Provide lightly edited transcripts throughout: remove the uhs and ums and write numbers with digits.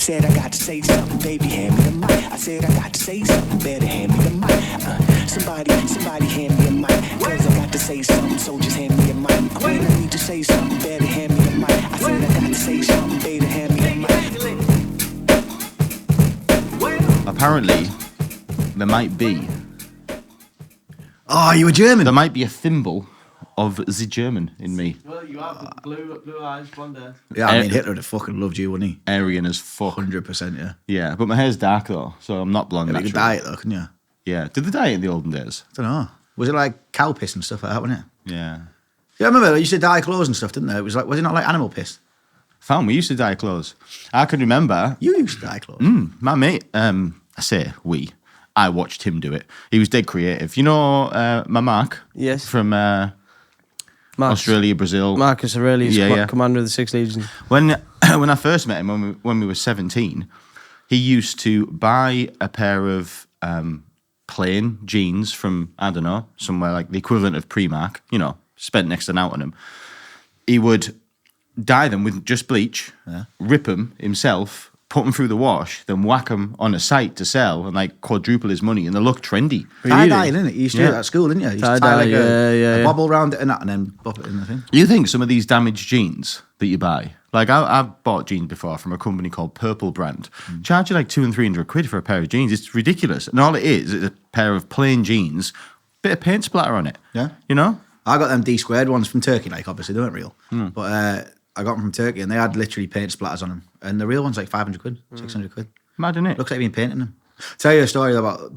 said I got to say something, baby, hand me the mic. I said I got to say something, better hand me the mic. Somebody hand me a mic. Cause I got to say something, so just hand me a mic. When I need to say something, better hand me the mic. I said I got to say something, better hand me the mic. Apparently, there might be. Oh, you a German? There might be a thimble of the German in me. Well, you have the blue eyes, blonde hair. Yeah, I mean, Hitler would have fucking loved you, wouldn't he? Aryan as fuck. 100%, yeah. Yeah, but my hair's dark though, so I'm not blonde. Yeah, you could dye it though, couldn't you? Yeah. Did they dye it in the olden days? I don't know. Was it like cow piss and stuff like that, wasn't it? Yeah. Yeah, I remember they used to dye clothes and stuff, didn't they? It was it not like animal piss? Found we used to dye clothes. I can remember. You used to dye clothes? My mate, I say we. I watched him do it. He was dead creative. You know my Mark? Yes. From Australia, Brazil. Marcus Aurelius, commander of the 6th Legion. When I first met him, when we were 17, he used to buy a pair of plain jeans from, I don't know, somewhere like the equivalent of Primark, spent next to an out on them. He would dye them with just bleach, rip them himself, put them through the wash, then whack them on a site to sell and like quadruple his money, and they look trendy. Tie-dye, didn't it? You used to do it at school, didn't you? You used to tie like a bobble round it and that, and then pop it in the thing. You think some of these damaged jeans that you buy, like I've bought jeans before from a company called Purple Brand, charge you like £200 and £300 for a pair of jeans. It's ridiculous. And all it is a pair of plain jeans, bit of paint splatter on it. Yeah. You know? I got them D-squared ones from Turkey, like obviously they weren't real. But I got them from Turkey and they had literally paint splatters on them. And the real one's like £500, £600. Mad, innit? Looks like you've been painting them. Tell you a story about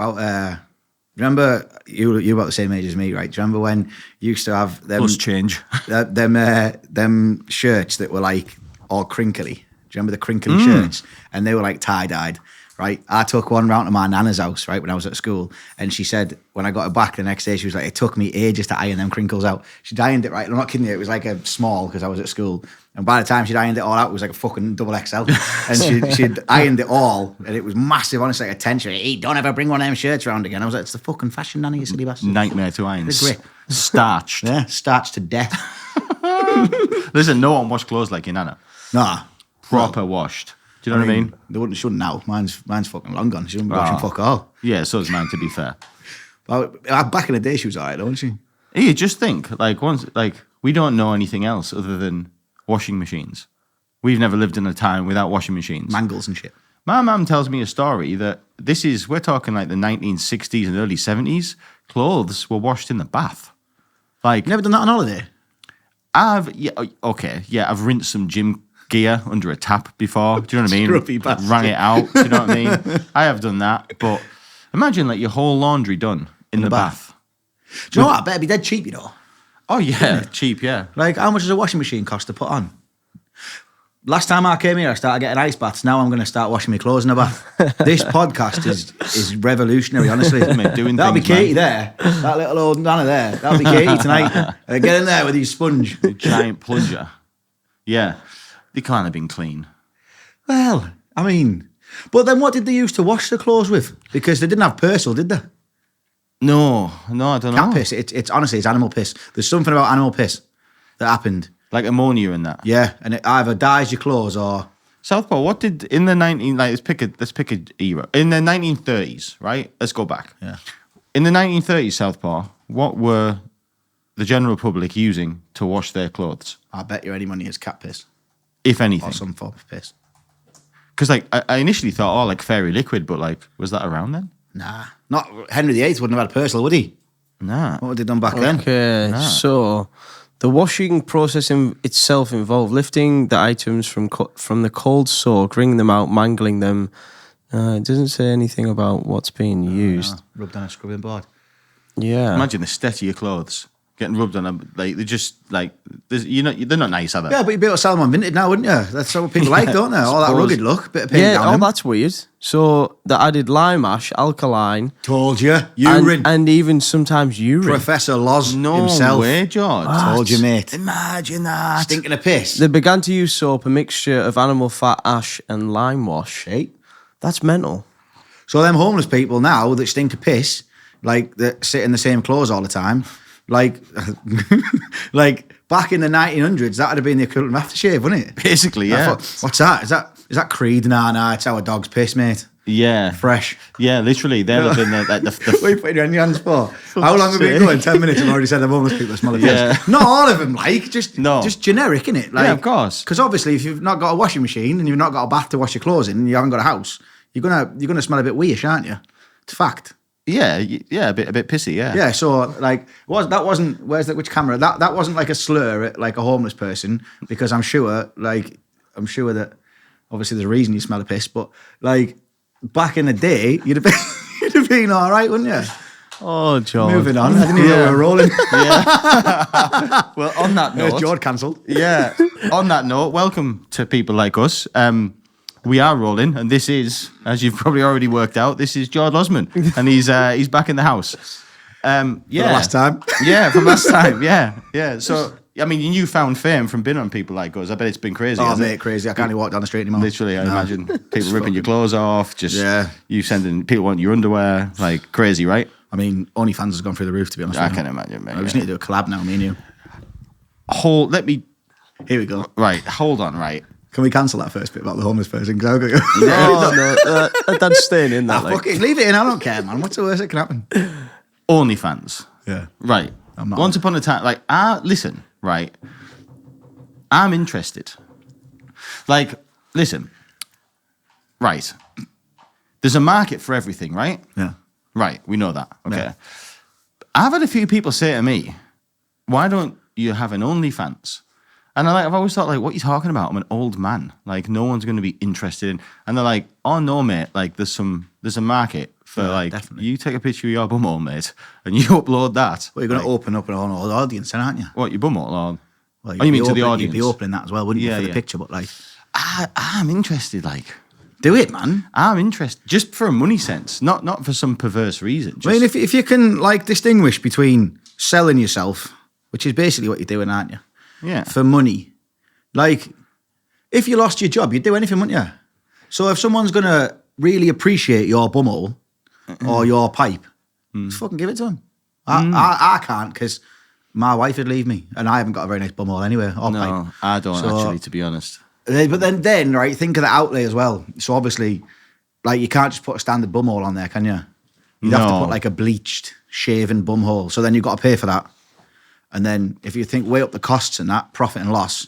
remember you about the same age as me, right? Do you remember when you used to have them Plus change. them shirts that were like all crinkly? Do you remember the crinkly shirts? And they were like tie-dyed, right? I took one round to my nana's house, right, when I was at school, and she said when I got it back the next day, she was like, it took me ages to iron them crinkles out. She ironed it, right? I'm not kidding you, it was like a small because I was at school. And by the time she'd ironed it all out, it was like a fucking double XL. And she'd ironed it all, and it was massive, honestly, like a tension. Hey, don't ever bring one of them shirts around again. I was like, it's the fucking fashion nanny, you silly bastard. Nightmare to iron. The grip. Starched. Yeah, starched to death. Listen, no one washed clothes like your nana. Nah. Proper washed. Do you know what I mean? They shouldn't now. Mine's fucking long gone. She wouldn't be washing fuck all. Yeah, so is mine, to be fair. Well, back in the day, she was all right, don't she? You just think, we don't know anything else other than washing machines. We've never lived in a time without washing machines. Mangles and shit. My mum tells me a story that we're talking like the 1960s and early 70s, clothes were washed in the bath. Like, You never done that on holiday? I've rinsed some gym gear under a tap before. Do you know what I mean? Scruffy bastard. Wrung it out. Do you know what I mean? I have done that. But imagine like your whole laundry done in the bath. Do you know what? I bet it'd be dead cheap, you know. Oh, yeah. Cheap, yeah. Like, how much does a washing machine cost to put on? Last time I came here, I started getting ice baths. Now I'm going to start washing my clothes in the bath. This podcast is revolutionary, honestly. That'll be Katie there. That little old nana there. That'll be Katie tonight. Get in there with your sponge. A giant plunger. Yeah. They can't have been clean. Well, I mean... But then what did they use to wash the clothes with? Because they didn't have Persil, did they? No, I don't know. Cat piss. It's honestly, it's animal piss. There's something about animal piss that happened. Like ammonia and that. Yeah, and it either dyes your clothes or... Southpaw, what did, in the let's pick a era. In the 1930s, right? Let's go back. Yeah. In the 1930s, Southpaw, what were the general public using to wash their clothes? I bet you any money is cat piss. If anything. Or some form of piss. Because I initially thought, fairy liquid, but was that around then? Nah. Not Henry VIII wouldn't have had Persil, would he? Nah. What would they done back then? Okay, so the washing process itself involved lifting the items from the cold soak, wringing them out, mangling them. It doesn't say anything about what's being used. Rubbed on a scrubbing board. Yeah. Imagine the state of your clothes getting rubbed on them. They're just they're not nice, are they? Yeah, but you'd be able to sell them on Vinted now, wouldn't you? That's what people like, don't they? All that rugged look, bit of paint down them. That's weird. So they added lime ash, alkaline. Told you. Urine. And even sometimes urine. Professor Loz himself. No way, Jord. Told you, mate. Imagine that. Stinking of piss. They began to use soap, a mixture of animal fat, ash and lime wash. Hey. That's mental. So them homeless people now that stink of piss, that sit in the same clothes all the time, like back in the 1900s, that would have been the equivalent of aftershave, wouldn't it? Basically, yeah. What's that? Is that Is that Creed? Nah, it's our dog's piss, mate. Yeah. Fresh. Yeah, literally. They're looking at like What are you putting your hands for? How long have we been going? 10 minutes. I've already said the homeless people smell of piss. Yeah. Not all of them, like, just generic, innit? Like, Yeah, of course. Because obviously, if you've not got a washing machine and you've not got a bath to wash your clothes in, and you haven't got a house, you're gonna smell a bit weird, aren't you? It's a fact. Yeah, a bit pissy, yeah. Yeah, so like, which camera? That wasn't like a slur at like a homeless person, because I'm sure that obviously there's a reason you smell a piss, but like back in the day, you'd have been all right, wouldn't you? Oh, Jord. Moving on. I didn't even know we were rolling. Well, on that note, Jord cancelled. Yeah. On that note, welcome to people like us. We are rolling, and this is, as you've probably already worked out, this is Jordan Lozman, and he's back in the house. Yeah, For the last time. Yeah, from last time. Yeah. So, I mean, you newfound fame from being on people like us. I bet it's been crazy. Oh, mate, crazy! I can't even walk down the street anymore. Literally, I imagine people ripping your clothes off. Just you sending people want your underwear, like crazy, right? I mean, OnlyFans has gone through the roof. To be honest, I can imagine, mate. We just need to do a collab now, me and you. Here we go. Right, hold on, right. Can we cancel that first bit about the homeless person? Because I've got No, Dad's staying in that. fucking leave it in. I don't care, man. What's the worst that can happen? OnlyFans. Yeah. Right. I'm not. Once upon a time, like, listen, right. I'm interested. Like, listen. Right. There's a market for everything, right? Yeah. Right. We know that. Okay. Yeah. I've had a few people say to me, why don't you have an OnlyFans? And I've always thought, like, what are you talking about? I'm an old man. Like, no one's going to be interested in. And they're like, oh, no, mate. Like, there's a market for, like, definitely. you take a picture of your bumhole, mate, and you upload that. Well, you're going to open up an whole audience, then, aren't you? What, your bumhole? Or, Well, you mean to the You'd audience? be opening that as well, wouldn't you, for the picture? But, like... I'm interested, like. Do it, man. I'm interested. Just for a money sense. Not for some perverse reason. Just, I mean, if you can, like, distinguish between selling yourself, which is basically what you're doing, aren't you? Yeah. For money. Like, if you lost your job, you'd do anything, wouldn't you? So if someone's going to really appreciate your bumhole or your pipe, just fucking give it to them. I can't, because my wife would leave me, and I haven't got a very nice bumhole anyway, or pipe. No, I don't actually, to be honest. But then, right, think of the outlay as well. So obviously, like, you can't just put a standard bumhole on there, can you? You'd have to put, like, a bleached, shaven bumhole. So then you've got to pay for that. And then if you weigh up the costs and that, profit and loss,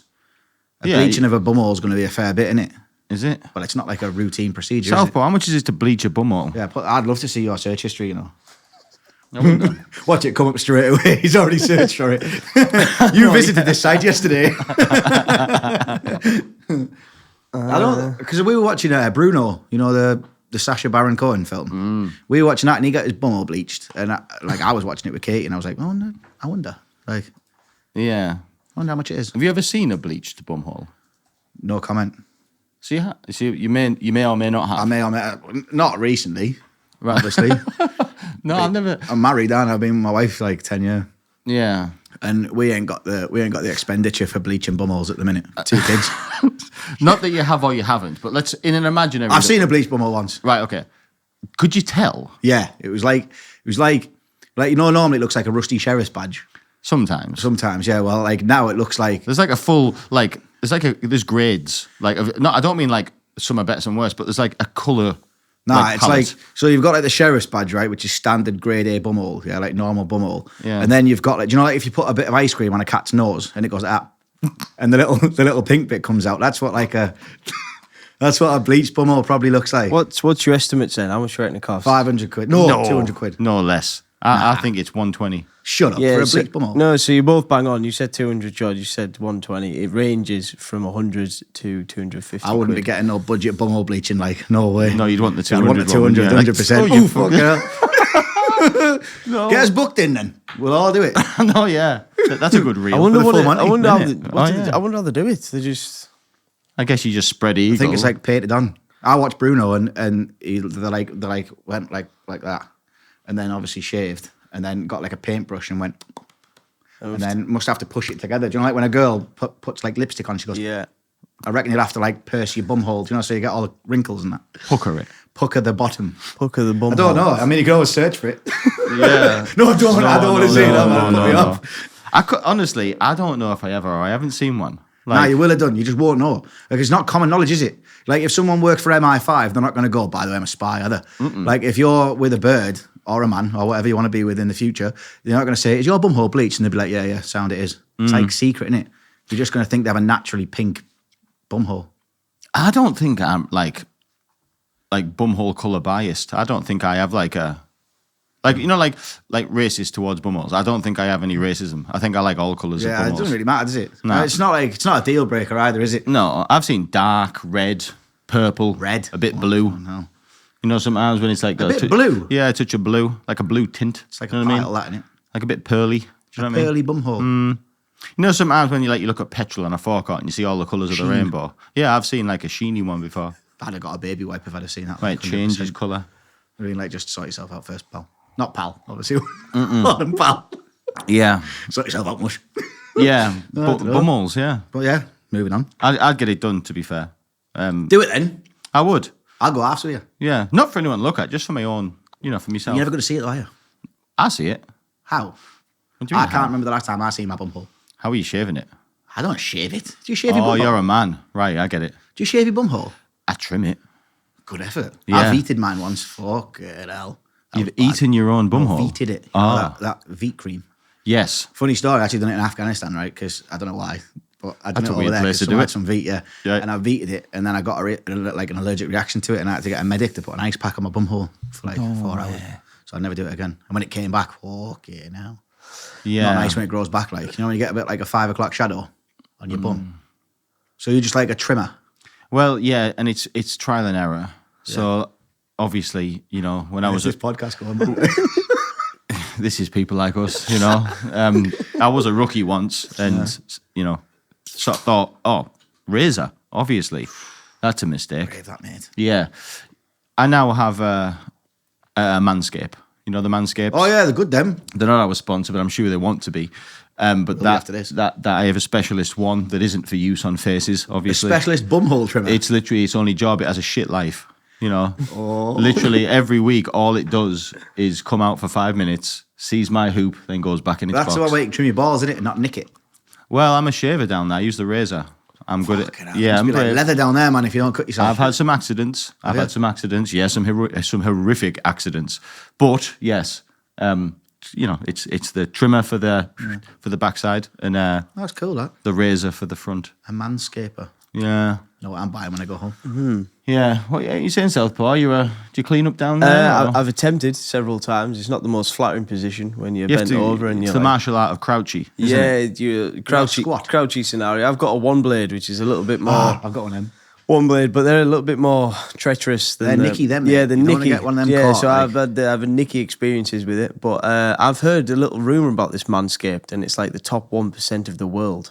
bleaching of a bumhole is going to be a fair bit, innit? Is it? Well, it's not like a routine procedure, Southpaw, how much is it to bleach a bumhole? Yeah, I'd love to see your search history, you know. I wonder. Watch it come up straight away. He's already searched for it. You visited this site yesterday. I don't, because we were watching Bruno, you know, the Sacha Baron Cohen film. We were watching that, and he got his bumhole bleached, and I was watching it with Katie, and I was like, oh no, I wonder, like, Yeah. I wonder how much it is. Have you ever seen a bleached bumhole? No comment. See, you may or may not have. I may or may not recently, Right. obviously. No, I've never. I'm married, and I've been with my wife like 10 years. Yeah. And we ain't got the expenditure for bleaching bumholes at the minute. 2 kids. Not that you have or you haven't, but let's in an imaginary. I've seen a bleach bumhole once. Right. Okay. Could you tell? Yeah, it was like you know, normally it looks like a rusty sheriff's badge. Sometimes, yeah. Well, like now it looks like there's like a full like there's grades like I don't mean like some are better, some worse, but there's like a colour. It's palette. Like, so you've got like the sheriff's badge, right, which is standard grade A bumhole, yeah, like normal bumhole. Yeah. And then you've got like, do you know, like if you put a bit of ice cream on a cat's nose and it goes like that, and the little pink bit comes out. That's what a bleached bumhole probably looks like. What's your estimate then? How much rate it cost? 500 quid. No, 200 quid. No less. I think it's 120. Shut up, for a bleached bumhole. No, so you both bang on. You said 200, George. You said 120. It ranges from 100 to 250. I wouldn't be getting no budget bumhole bleaching, like, no way. No, you'd want the 200. I'd want the 200, 100%. Oh, you fucking hell. No. Get us booked in then. We'll all do it. No, yeah. That's a good reel. I wonder For the full Monty, I wonder how they do it. They just... I guess you just spread eagle. I think it's like painted on. I watched Bruno and they went like that, and then obviously shaved, and then got like a paintbrush and went, and then must have to push it together. Do you know, like when a girl puts like lipstick on, she goes, Yeah. I reckon you'd have to like purse your bum hole, do you know, so you get all the wrinkles and that. pucker it. Pucker the bottom. Pucker the bum. I don't know. I mean, you can always search for it. Yeah. No, I don't want to see that. Man. Put me off. Honestly, I don't know if I haven't seen one. Nah, you will have done. You just won't know. Like, it's not common knowledge, is it? Like, if someone worked for MI5, they're not going to go, by the way, I'm a spy, are they? Like, if you're with a bird or a man or whatever you want to be with in the future, they're not going to say, is your bumhole bleached? And they'll be like, yeah, sound it is. It's like secret, isn't it? You're just going to think they have a naturally pink bumhole. I don't think I'm like bumhole colour biased. I don't think I have like racist towards bumholes. I don't think I have any racism. I think I like all colours of bumholes. Yeah, it doesn't really matter, does it? No. It's not a deal breaker either, is it? No, I've seen dark, red, purple, Red? a bit blue. Oh, no. You know, sometimes when it's like A bit blue? Yeah, a touch of blue, like a blue tint. It's like you a know what I pile, mean? that, isn't it? Like a bit pearly. Do you know what I mean? Pearly bumhole. You know, sometimes when you look at petrol on a forecourt and you see all the colours of the rainbow. Yeah, I've seen like a sheeny one before. I'd have got a baby wipe if I'd have seen that. Right, like, it changes 100%. colour. I mean, like, just sort yourself out first, pal. Not pal, obviously. Pal. Yeah, Sort yourself out, mush. yeah, I don't know. bumholes. Yeah, But yeah, moving on. I'd get it done. To be fair, Do it then. I would. I'll go after you. Yeah, not for anyone to look at, just for my own. You know, for myself. You're never going to see it, though, are you? I see it. How? What do you I mean, can't how? remember the last time I seen my bumhole. How are you shaving it? I don't shave it. Do you shave your Oh, bumhole? you're a man, right? I get it. Do you shave your bumhole? I trim it. Good effort. Yeah. I've eaten mine once. Fucking hell. That You've was bad. eaten your own No, bumhole. Veeted it. Oh. That Veet cream. Yes. Funny story. I actually done it in Afghanistan, right? Because I don't know why, but I done That's it a over weird there. place 'cause to do someone had it. some Veet, yeah. Yeah. And I Veeted it, and then I got like an allergic reaction to it, and I had to get a medic to put an ice pack on my bumhole for like 4 hours. So I'd never do it again. And when it came back, okay, now. Yeah. Not nice when it grows back, like, you know, when you get a bit like a 5 o'clock shadow on your bum. So you're just like a trimmer. Well, yeah, and it's trial and error. So obviously, you know, when I was this podcast going? this is people like us, you know. I was a rookie once, and you know, sort of thought, oh, razor, obviously, that's a mistake. Brave that, mate. Yeah, I now have a Manscape. You know the Manscapes. Oh yeah, they're good, them. They're not our sponsor, but I'm sure they want to be. But be after this. that I have a specialist one that isn't for use on faces. A Obviously, specialist bumhole trimmer. it's literally its only job. It has a shit life. You know, Oh. literally every week, all it does is come out for 5 minutes, sees my hoop, then goes back in its That's box. the one where you can trim your balls, isn't it? And not nick it. Well, I'm a shaver down there. I use the razor. I'm good Fucking at. hell. Yeah, Must I'm be like brave. leather down there, man, if you don't cut yourself. I've had some accidents. I've you? had some accidents. Yeah, some horrific accidents. But yes, you know, it's the trimmer for the backside and That's cool, that. the razor for the front. A manscaper. Yeah, Know what I'm buying when I go home. yeah. What are you saying, Southpaw? Do you clean up down there? or- I've attempted several times. It's not the most flattering position when you're You have bent to- over and it's you're the like, martial art of crouchy. Isn't yeah, it? you squat. crouchy scenario. I've got a one blade, which is a little bit more I've got one of them. one blade, but they're a little bit more treacherous than They're nicky, them, mate. Yeah, they're You don't wanna nicky. get one of them yeah, caught, so like- I've had nicky experiences with it, but I've heard a little rumor about this Manscaped, and it's like the top 1% of the world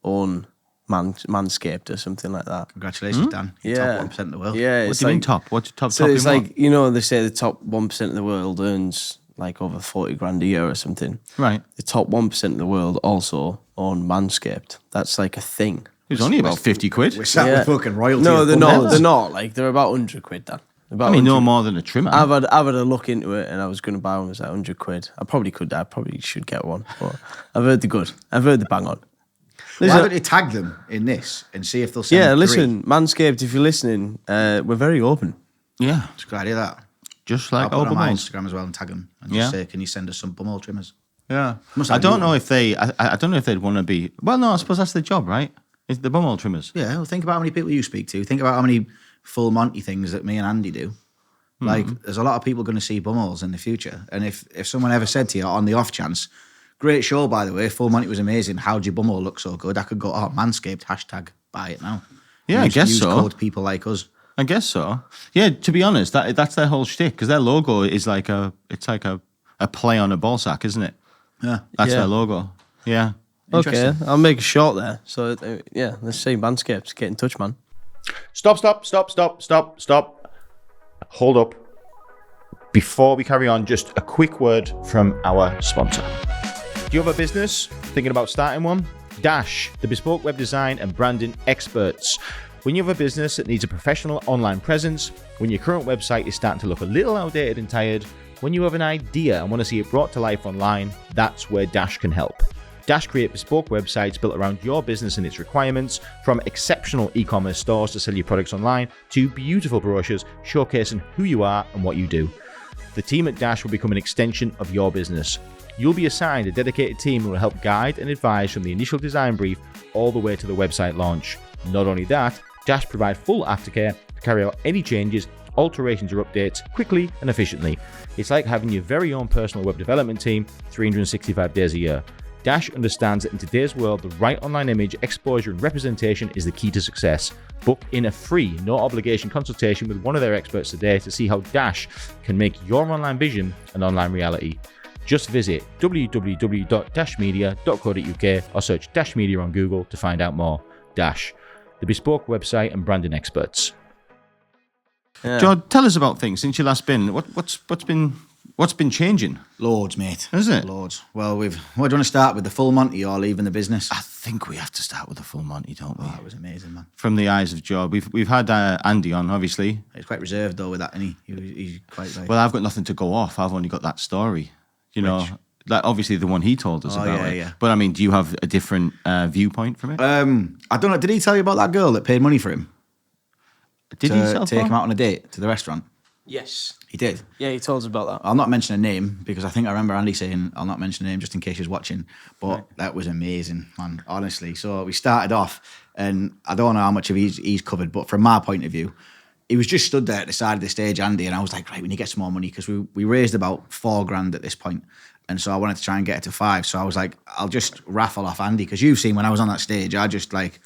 own Manscaped or something like that. Congratulations, Dan. You're Yeah, top 1% of the world. Yeah, What it's do you mean like- top? What's top? So top it's in what? like, you know, they say the top 1% of the world earns like over 40 grand a year or something. Right. The top 1% of the world also own Manscaped. That's like a thing. It was only about 50 quid. We're sat with fucking royalty. No, of they're bum not. heads. They're not. Like, they're about 100 quid, Dan. About I mean, no 100. more than a trimmer. I've had a look into it, and I was going to buy one. It was like 100 quid. I probably should get one. But I've heard the good. I've heard the bang on. Why Listen, don't you tag them in this and see if they'll send yeah, three? listen, Manscaped, if you're listening, we're very open. yeah, It's a good idea, that. just I'll like put all it on my bumholes. Instagram as well and tag them. And Yeah. just say, can you send us some bumhole trimmers? Yeah, Must I have don't you. know if they. I don't know if they'd want to be. Well, no, I suppose that's their job, right? It's the bumhole trimmers. Yeah, well, think about how many people you speak to. Think about how many full Monty things that me and Andy do. Like, there's a lot of people going to see bumholes in the future. And if someone ever said to you, on the off chance, great show, by the way, Full Monty was amazing. How'd your bumhole look so good? I could go, oh, Manscaped, hashtag, buy it now. Yeah, I guess use so. code people like us. I guess so. Yeah, to be honest, that's their whole shtick because their logo is like a play on a ball sack, isn't it? Yeah. That's Yeah. their logo. Yeah. Okay, Interesting. I'll make a short there. So, yeah, let's say Manscaped. Get in touch, man. Stop. Hold up. Before we carry on, just a quick word from our sponsor. Do you have a business? Thinking about starting one? Dash, the bespoke web design and branding experts. When you have a business that needs a professional online presence, when your current website is starting to look a little outdated and tired, when you have an idea and want to see it brought to life online, that's where Dash can help. Dash create bespoke websites built around your business and its requirements, from exceptional e-commerce stores to sell your products online to beautiful brochures showcasing who you are and what you do. The team at Dash will become an extension of your business. You'll be assigned a dedicated team who will help guide and advise from the initial design brief all the way to the website launch. Not only that, Dash provide full aftercare to carry out any changes, alterations or updates quickly and efficiently. It's like having your very own personal web development team 365 days a year. Dash understands that in today's world, the right online image, exposure and representation is the key to success. Book in a free, no obligation consultation with one of their experts today to see how Dash can make your online vision an online reality. Just visit www.dashmedia.co.uk or search Dash Media on Google to find out more. Dash, the bespoke website and branding experts. Yeah. Jord, tell us about things since you last been. What's been changing? Loads, mate. Is it? Loads. Well, what do you want to start with, the full Monty or leaving the business? I think we have to start with the full Monty, don't we? Oh, it was amazing, man. From the eyes of Jord, we've had Andy on, obviously. He's quite reserved though with that, isn't he? He's quite like. Well, I've got nothing to go off. I've only got that story. You know, like obviously the one he told us about it. Yeah. But I mean, do you have a different viewpoint from it? I don't know. Did he tell you about that girl that paid money for him Did he sell take porn? him out on a date to the restaurant? Yes. He did. Yeah, he told us about that. I'll not mention a name because I think I remember Andy saying I'll not mention a name just in case he's watching. But that was amazing, man. Honestly. So we started off, and I don't know how much of he's covered, but from my point of view, he was just stood there at the side of the stage, Andy, and I was like, right, we need to get some more money because we raised about $4,000 at this point. And so I wanted to try and get it to 5. So I was like, I'll just raffle off Andy because you've seen when I was on that stage, I just like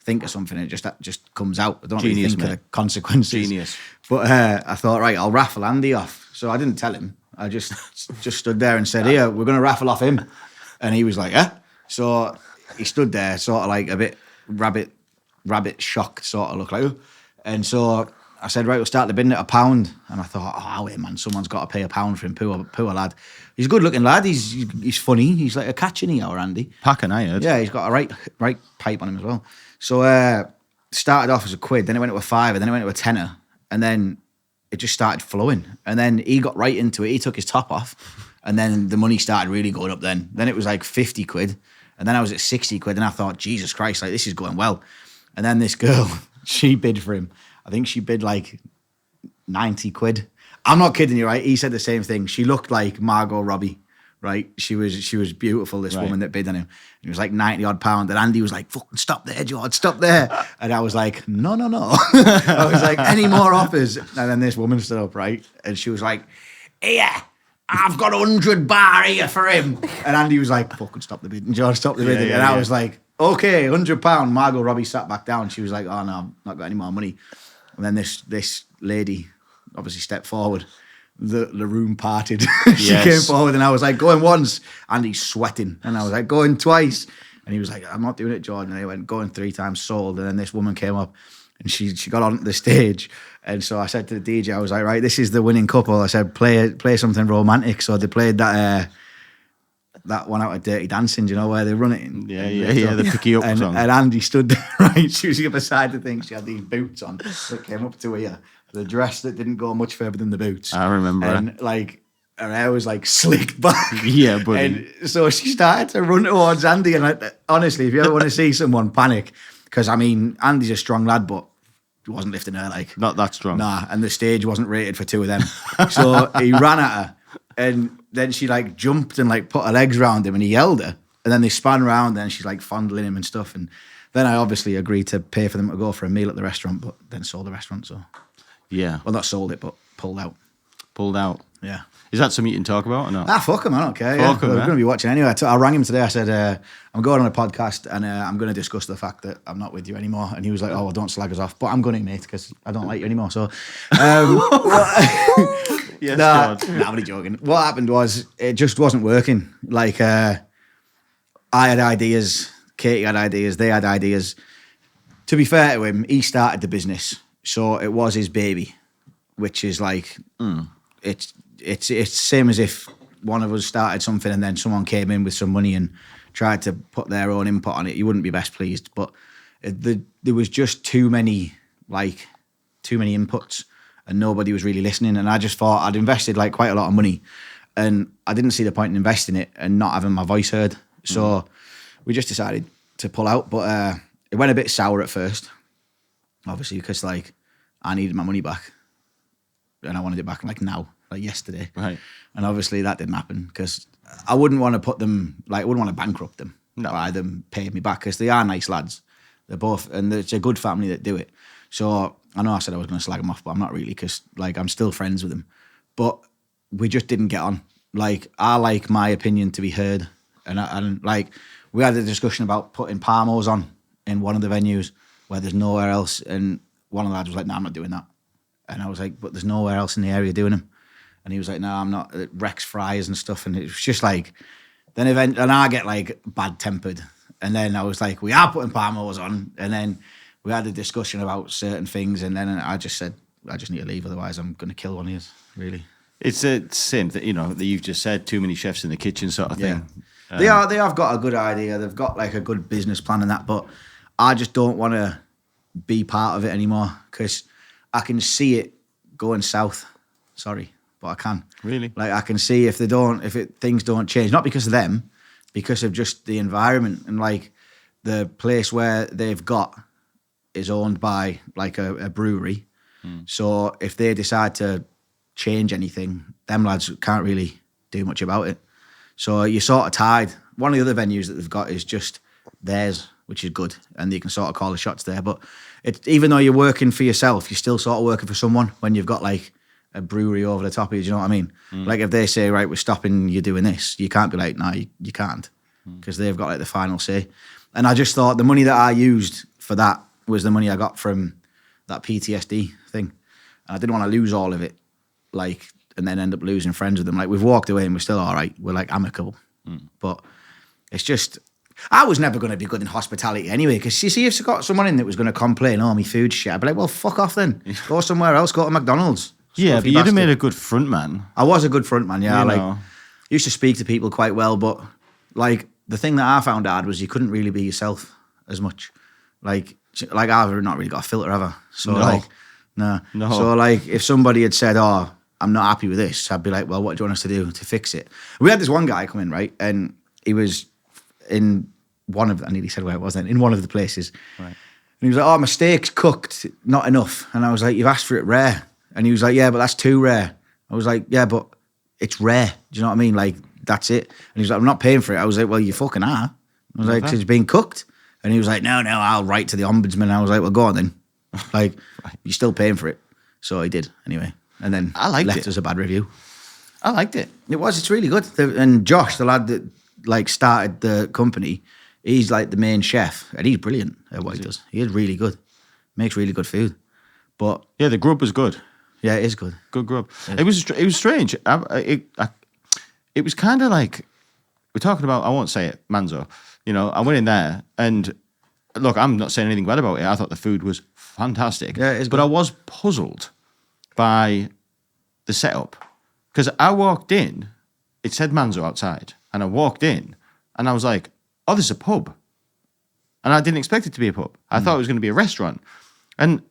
think of something and that just comes out. I don't really Genius, think of mate. the consequences. Genius. But I thought, right, I'll raffle Andy off. So I didn't tell him. I just stood there and said, here, we're going to raffle off him. And he was like, eh? So he stood there sort of like a bit rabbit shocked sort of look like. And so I said, right, we'll start the bidding at £1. And I thought, oh, wait, man, someone's got to pay £1 for him, poor lad. He's a good-looking lad. He's funny. He's like a catch, isn't he, our Andy? Packing, I heard. Yeah, he's got a right pipe on him as well. So started off as a quid, then it went to a £5, then it went to a tenner, and then it just started flowing. And then he got right into it. He took his top off, and then the money started really going up then. Then it was like 50 quid, and then I was at 60 quid, and I thought, Jesus Christ, like this is going well. And then this girl, she bid for him. I think she bid like 90 quid. I'm not kidding you, right? He said the same thing. She looked like Margot Robbie, right? She was beautiful, this woman that bid on him. It was like 90 odd pound. And Andy was like, fucking stop there, Jord, stop there. And I was like, no. I was like, any more offers? And then this woman stood up, right? And she was like, here, I've got 100 bar here for him. And Andy was like, fucking stop the bidding, Jord, stop the bidding. And I was like, okay, £100. Margot Robbie sat back down. She was like, oh no, I've not got any more money. And then this lady obviously stepped forward. The room parted. She came forward and I was like, going once. And he's sweating. And I was like, going twice. And he was like, I'm not doing it, Jordan. And he went, going 3 times, sold. And then this woman came up and she got on the stage. And so I said to the DJ, I was like, right, this is the winning couple. I said, play something romantic. So they played that one out of Dirty Dancing, do you know, where they run it in? Yeah, the pick you up and, song. and Andy stood there, right? She was beside the thing. She had these boots on that came up to here. The dress that didn't go much further than the boots. I remember. And like her hair was like slicked back. Yeah, buddy. And so she started to run towards Andy. And honestly, if you ever want to see someone panic, because I mean, Andy's a strong lad, but he wasn't lifting her like. Not that strong. Nah, and the stage wasn't rated for 2 of them. So he ran at her. And then she like jumped and like put her legs around him and he yelled her. And then they span around and she's like fondling him and stuff. And then I obviously agreed to pay for them to go for a meal at the restaurant, but then sold the restaurant. So, Yeah. well, not sold it, but pulled out. Pulled out. Yeah. Is that something you can talk about or not? Fuck him, I don't care. Fuck him, We're eh? going to be watching anyway. I rang him today. I said, I'm going on a podcast and I'm going to discuss the fact that I'm not with you anymore. And he was like, oh, well, don't slag us off. But I'm going to, mate, because I don't like you anymore. So, Yes, nah, Jord. I'm only joking. What happened was it just wasn't working. Like, I had ideas, Katie had ideas, they had ideas. To be fair to him, he started the business. So it was his baby, which is like, it's same as if one of us started something and then someone came in with some money and tried to put their own input on it. You wouldn't be best pleased. But there was just too many inputs and nobody was really listening. And I just thought I'd invested like quite a lot of money and I didn't see the point in investing it and not having my voice heard. So we just decided to pull out. But it went a bit sour at first, obviously, because like I needed my money back, and I wanted it back like now, like yesterday. Right. And obviously that didn't happen because I wouldn't want to put them, like I wouldn't want to bankrupt them by them paying me back, because they are nice lads. They're both, and it's a good family that do it. So I know I said I was going to slag them off, but I'm not really, because like I'm still friends with them. But we just didn't get on. Like I like my opinion to be heard, and like we had a discussion about putting Parmos on in one of the venues where there's nowhere else, and one of the lads was like, "No, I'm not doing that," and I was like, "But there's nowhere else in the area doing them," and he was like, "No, I'm not." Rex fries and stuff, and it was just like, then and I get like bad tempered, and then I was like, "We are putting Parmos on," and then we had a discussion about certain things, and then I just said, "I just need to leave, otherwise I'm going to kill one of you." Really. It's the same that that you've just said. Too many chefs in the kitchen, sort of thing. They have got a good idea. They've got like a good business plan and that, but I just don't want to be part of it anymore, because I can see it going south. Sorry, but I can. Really? Like I can see if things don't change, not because of them, because of just the environment, and like the place where they've got is owned by like a brewery. So if they decide to change anything, them lads can't really do much about it. So you're sort of tied. One of the other venues that they've got is just theirs, which is good, and you can sort of call the shots there. But even though you're working for yourself, you're still sort of working for someone when you've got like a brewery over the top of you. Do you know what I mean? Like if they say, right, we're stopping you doing this, you can't be like, no, you can't, because they've got like the final say. And I just thought the money that I used for that was the money I got from that PTSD thing. And I didn't want to lose all of it, like, and then end up losing friends with them. Like we've walked away and we're still all right. We're like amicable. But it's just, I was never going to be good in hospitality anyway, because you see, if you got someone in that was going to complain, oh, my food's shit, I'd be like, well, fuck off then. Go somewhere else, go to McDonald's. Yeah, but you'd have made a good front man. I was a good front man, yeah. You Like, know. used to speak to people quite well, but like the thing that I found hard was you couldn't really be yourself as much. Like I've not really got a filter ever. So No. no. No. So like if somebody had said, oh, I'm not happy with this, I'd be like, well, what do you want us to do to fix it? We had this one guy come in, right? And he was in one of, I nearly said where it was then, in one of the places. Right. And he was like, oh, my steak's cooked, not enough. And I was like, you've asked for it rare. And he was like, yeah, but that's too rare. I was like, yeah, but it's rare. Do you know what I mean? Like, that's it. And he was like, I'm not paying for it. I was like, well, you fucking are. I was like, 'cause it's being cooked. And he was like, no, I'll write to the ombudsman. And I was like, well, go on then. Like, you're still paying for it. So he did, anyway. And then I liked left it. us a bad review. I liked it. It's really good. And Josh, the lad that like started the company, he's like the main chef, and he's brilliant at what he does. He is really good. Makes really good food. But Yeah, the grub was good. yeah, it is good. Good grub. It was strange. It was kind of like, we're talking about, I won't say it, Manzo. I went in there, and look, I'm not saying anything bad about it. I thought the food was fantastic. Yeah, it is But good. I was puzzled by the setup, because I walked in, it said Manzo outside, and I walked in, and I was like, oh, this is a pub. And I didn't expect it to be a pub. I thought it was going to be a restaurant. And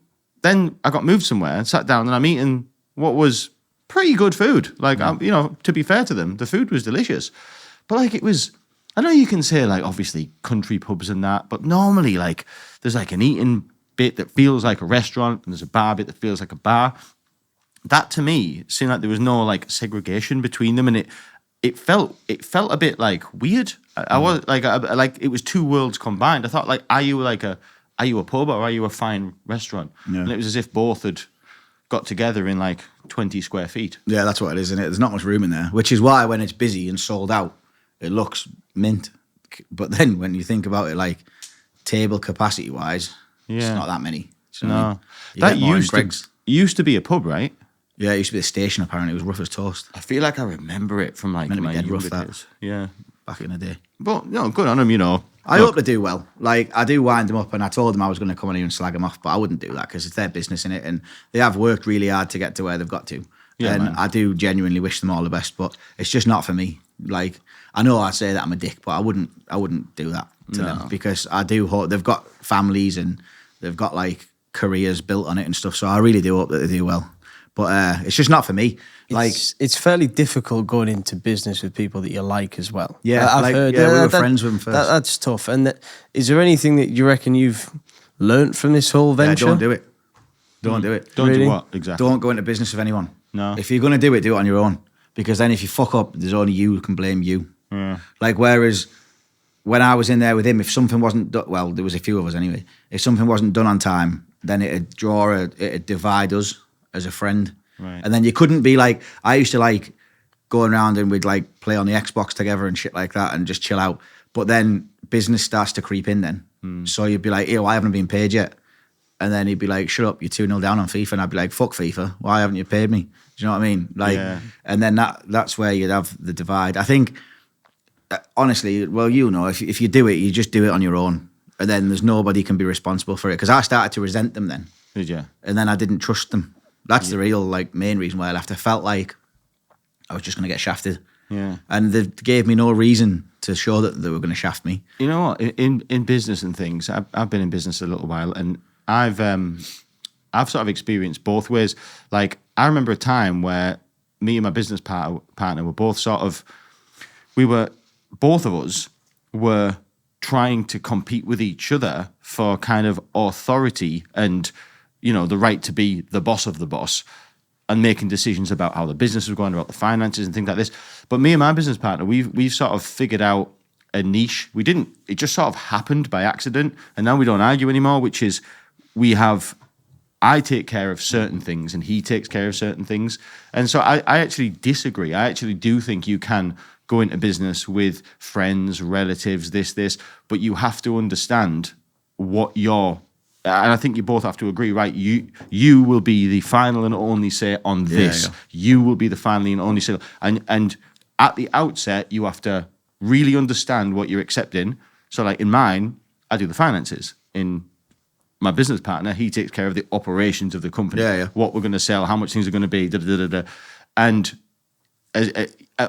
then I got moved somewhere and sat down, and I'm eating what was pretty good food. Like, to be fair to them, the food was delicious. But like, it was, I know you can say like, obviously country pubs and that, but normally like there's like an eating bit that feels like a restaurant, and there's a bar bit that feels like a bar. That to me seemed like there was no like segregation between them, and it felt a bit like weird. I was like it was two worlds combined. I thought like, are you a pub or are you a fine restaurant? Yeah. And it was as if both had got together in like 20 square feet. Yeah, that's what it is, isn't it? There's not much room in there, which is why when it's busy and sold out, it looks mint. But then when you think about it, like table capacity wise, it's Yeah. not that many. Do you know what I No, mean? You that get more in used Greg's. used to be a pub, right? Yeah, it used to be a station. Apparently, it was rough as toast I feel like I remember it from like Meant to be my dead rough, younger that. days. Yeah, back in the day. but good on them, I hope they do well. Like, I do wind them up, and I told them I was going to come on here and slag them off, but I wouldn't do that because it's their business in it, and they have worked really hard to get to where they've got to. Yeah, and man. I do genuinely wish them all the best, but it's just not for me. Like, I know I say that I'm a dick, but I wouldn't do that to them, because I do hope they've got families and they've got like careers built on it and stuff. So I really do hope that they do well. But it's just not for me. Like, It's fairly difficult going into business with people that you like as well. Yeah, I've like, heard. yeah, we were friends with them first. That's tough. And is there anything that you reckon you've learnt from this whole yeah, venture? don't do it. Don't do it. Don't Really? do what exactly? Don't go into business with anyone. No. If you're going to do it on your own. Because then if you fuck up, there's only you who can blame you. Yeah. Like, whereas when I was in there with him, if something wasn't done, well, there was a few of us anyway. If something wasn't done on time, then it'd divide us as a friend. Right. And then you couldn't be like, I used to like going around and we'd like play on the Xbox together and shit like that and just chill out. But then business starts to creep in then. So you'd be like, I haven't been paid yet. And then he'd be like, shut up, you're 2-0 down on FIFA. And I'd be like, fuck FIFA, why haven't you paid me? Do you know what I mean? Like, Yeah. And then that's where you'd have the divide. I think, honestly, well, if you do it, you just do it on your own. And then there's nobody can be responsible for it. Because I started to resent them then. Did you? And then I didn't trust them. That's the real main reason why I left. I felt like I was just going to get shafted. Yeah. And they gave me no reason to show that they were going to shaft me. You know what? In business and things, I've been in business a little while, and I've sort of experienced both ways. Like, I remember a time where me and my business partner were both both of us were trying to compete with each other for kind of authority and, the right to be the boss of the boss and making decisions about how the business was going, about the finances and things like this. But me and my business partner, we've sort of figured out a niche. It just sort of happened by accident. And now we don't argue anymore, which is I take care of certain things and he takes care of certain things. And so I actually disagree. I actually do think you can go into business with friends, relatives, this, but you have to understand what and I think you both have to agree, right? You will be the final and only say on this. Yeah. You will be the final and only say. And at the outset, you have to really understand what you're accepting. So like in mine, I do the finances. In my business partner, he takes care of the operations of the company. Yeah. What we're going to sell, how much things are going to be, And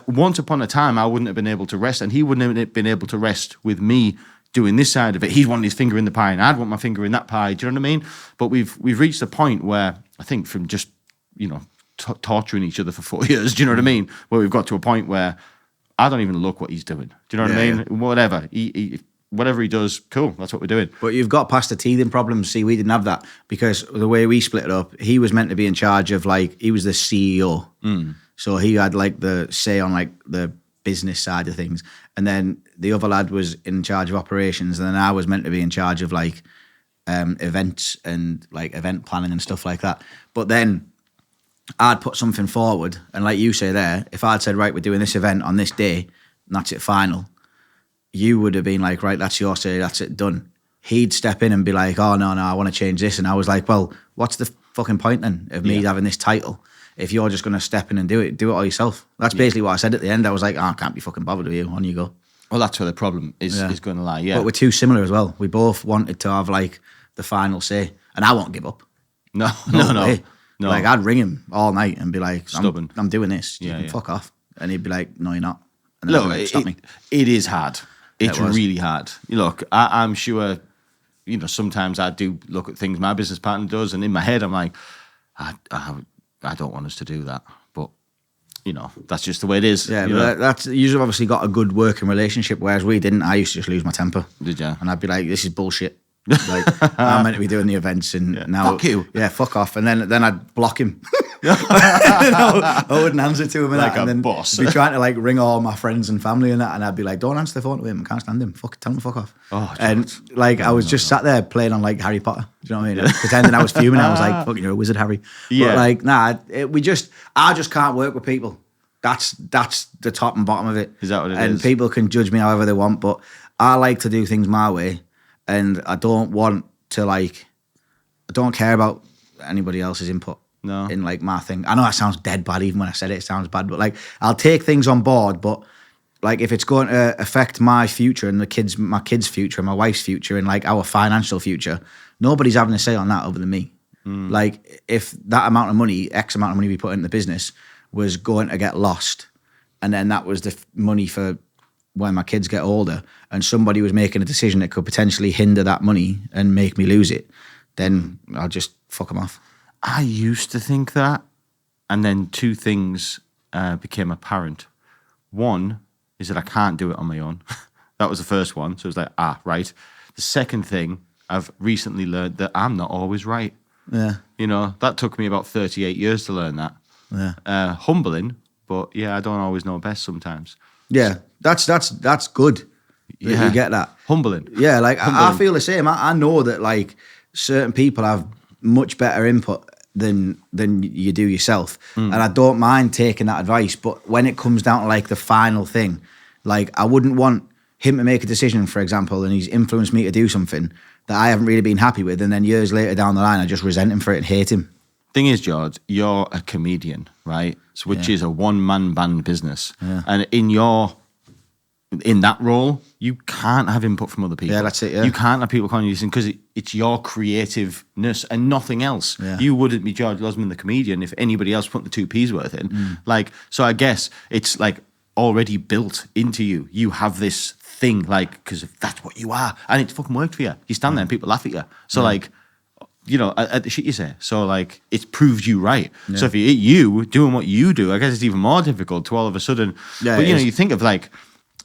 once upon a time, I wouldn't have been able to rest, and he wouldn't have been able to rest with me doing this side of it. He'd want his finger in the pie, and I'd want my finger in that pie. Do you know what I mean? But we've reached a point where I think from just torturing each other for 4 years. Do you know what I mean? Where we've got to a point where I don't even look what he's doing. Do you know what I mean? Yeah. Whatever whatever he does, cool. That's what we're doing. But you've got past the teething problems. See, we didn't have that because the way we split it up, he was meant to be in charge of he was the CEO. So he had the say on the business side of things. And then the other lad was in charge of operations. And then I was meant to be in charge of events and event planning and stuff like that. But then I'd put something forward. And like you say there, if I'd said, right, we're doing this event on this day, and that's it final, you would have been like, right, that's your say, that's it, done. He'd step in and be like, oh, no, I want to change this. And I was like, well, what's the fucking point then of me having this title if you're just going to step in and do it all yourself? That's basically what I said at the end. I was like, I can't be fucking bothered with you. On you go. Well, that's where the problem is going to lie, yeah. But we're too similar as well. We both wanted to have the final say. And I won't give up. No. Way. I'd ring him all night and be like, Stubborn. I'm doing this. You can fuck off. And he'd be like, no, you're not. And then he'd stop me. It is hard. It's It was. really hard. Look, I'm sure, sometimes I do look at things my business partner does, and in my head I'm like, I don't want us to do that. But, that's just the way it is. Yeah, but that's you've obviously got a good working relationship, whereas we didn't. I used to just lose my temper. Did you? And I'd be like, this is bullshit. I'm meant to be doing the events, and now Fuck you. Yeah, fuck off. And then I'd block him. I wouldn't answer to him and Like that. And a then boss. I'd be trying to ring all my friends and family and that, and I'd be like, don't answer the phone to him. I can't stand him. Tell him to fuck off. Oh, and I was just sat there playing on Harry Potter. Do you know what I mean? Pretending I was fuming. I was like, fucking, you're a wizard, Harry. Yeah. But I just can't work with people. That's the top and bottom of it. Is that what it is? And people can judge me however they want, but I like to do things my way, and I don't want to I don't care about anybody else's input. No. In my thing. I know that sounds dead bad, even when I said it sounds bad, but I'll take things on board, but if it's going to affect my future and my kids' future and my wife's future and our financial future, nobody's having a say on that other than me. If that amount of money, X amount of money we put into the business was going to get lost, and then that was the money for when my kids get older, and somebody was making a decision that could potentially hinder that money and make me lose it, then I'll just fuck them off. I used to think that, And then two things became apparent. One is that I can't do it on my own. That was the first one. So it was like, right. The second thing, I've recently learned that I'm not always right. Yeah. You know, that took me about 38 years to learn that. Yeah. Humbling, but yeah, I don't always know best sometimes. Yeah. That's good. Yeah. You get that. Humbling. Yeah, like Humbling. I feel the same. I know that like certain people have much better input than you do yourself. And I don't mind taking that advice. But when it comes down to like the final thing, like I wouldn't want him to make a decision, for example, and he's influenced me to do something that I haven't really been happy with, and then years later down the line I just resent him for it and hate him. Thing is, Jord, you're a comedian, right? So, which is a one-man band business. Yeah. And in that role, you can't have input from other people. Yeah, that's it, yeah. You can't have people calling you because it's your creativeness and nothing else. Yeah. You wouldn't be Jordan Lozman, the comedian, if anybody else put the two P's worth in. Like, so I guess it's like already built into you. You have this thing, like, because that's what you are. And it's fucking worked for you. You stand there and people laugh at you. So, like, you know, at the shit you say. So, like, it's proved you right. Yeah. So if you doing what you do, I guess it's even more difficult to all of a sudden. Yeah, but, it you know, is. you think of, like,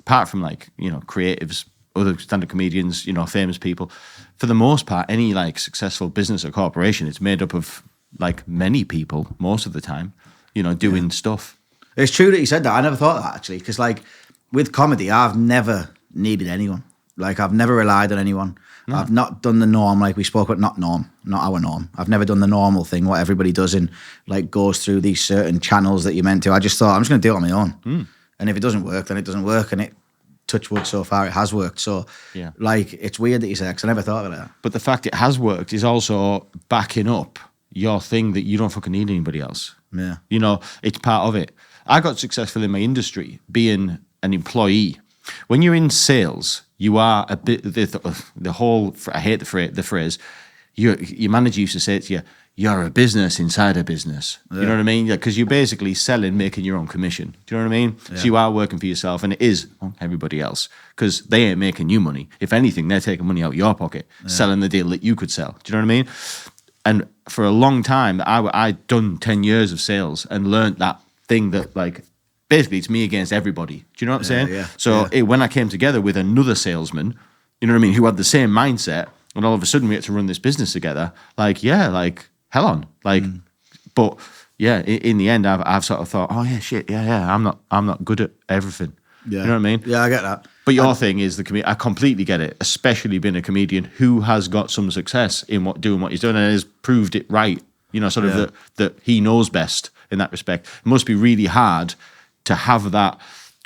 apart from, like, you know, creatives, other stand-up comedians, you know, famous people, for the most part, any, like, successful business or corporation, it's made up of, like, many people most of the time, you know, doing stuff. It's true that you said that. I never thought of that, actually, because like with comedy, I've never needed anyone. Like I've never relied on anyone. No. I've not done the norm, like we spoke about, not our norm. I've never done the normal thing, what everybody does and like goes through these certain channels that you're meant to. I just thought, I'm just going to do it on my own. And if it doesn't work, then it doesn't work. And it, touch wood, so far it has worked. So Yeah. like, it's weird that you say that, because I never thought of it like that. But the fact it has worked is also backing up your thing that you don't fucking need anybody else. Yeah. You know, it's part of it. I got successful in my industry being an employee. When you're in sales, you are a bit, the whole, I hate the phrase, your manager used to say to you, you're a business inside a business. Yeah. You know what I mean? Because you're basically selling, making your own commission. Do you know what I mean? Yeah. So you are working for yourself, and it is on everybody else, because they ain't making you money. If anything, they're taking money out of your pocket, selling the deal that you could sell. Do you know what I mean? And for a long time, I'd done 10 years of sales and learned that thing that, like, basically it's me against everybody. Do you know what I'm saying? Yeah. So when I came together with another salesman, you know what I mean, who had the same mindset, and all of a sudden we had to run this business together, like, yeah, like, hell on. Like, but yeah, in the end, I've sort of thought, oh yeah, shit, yeah, I'm not good at everything. Yeah. You know what I mean? Yeah, I get that. But your thing is I completely get it, especially being a comedian who has got some success in doing what he's doing and has proved it right. You know, sort of that he knows best in that respect. It must be really hard to have that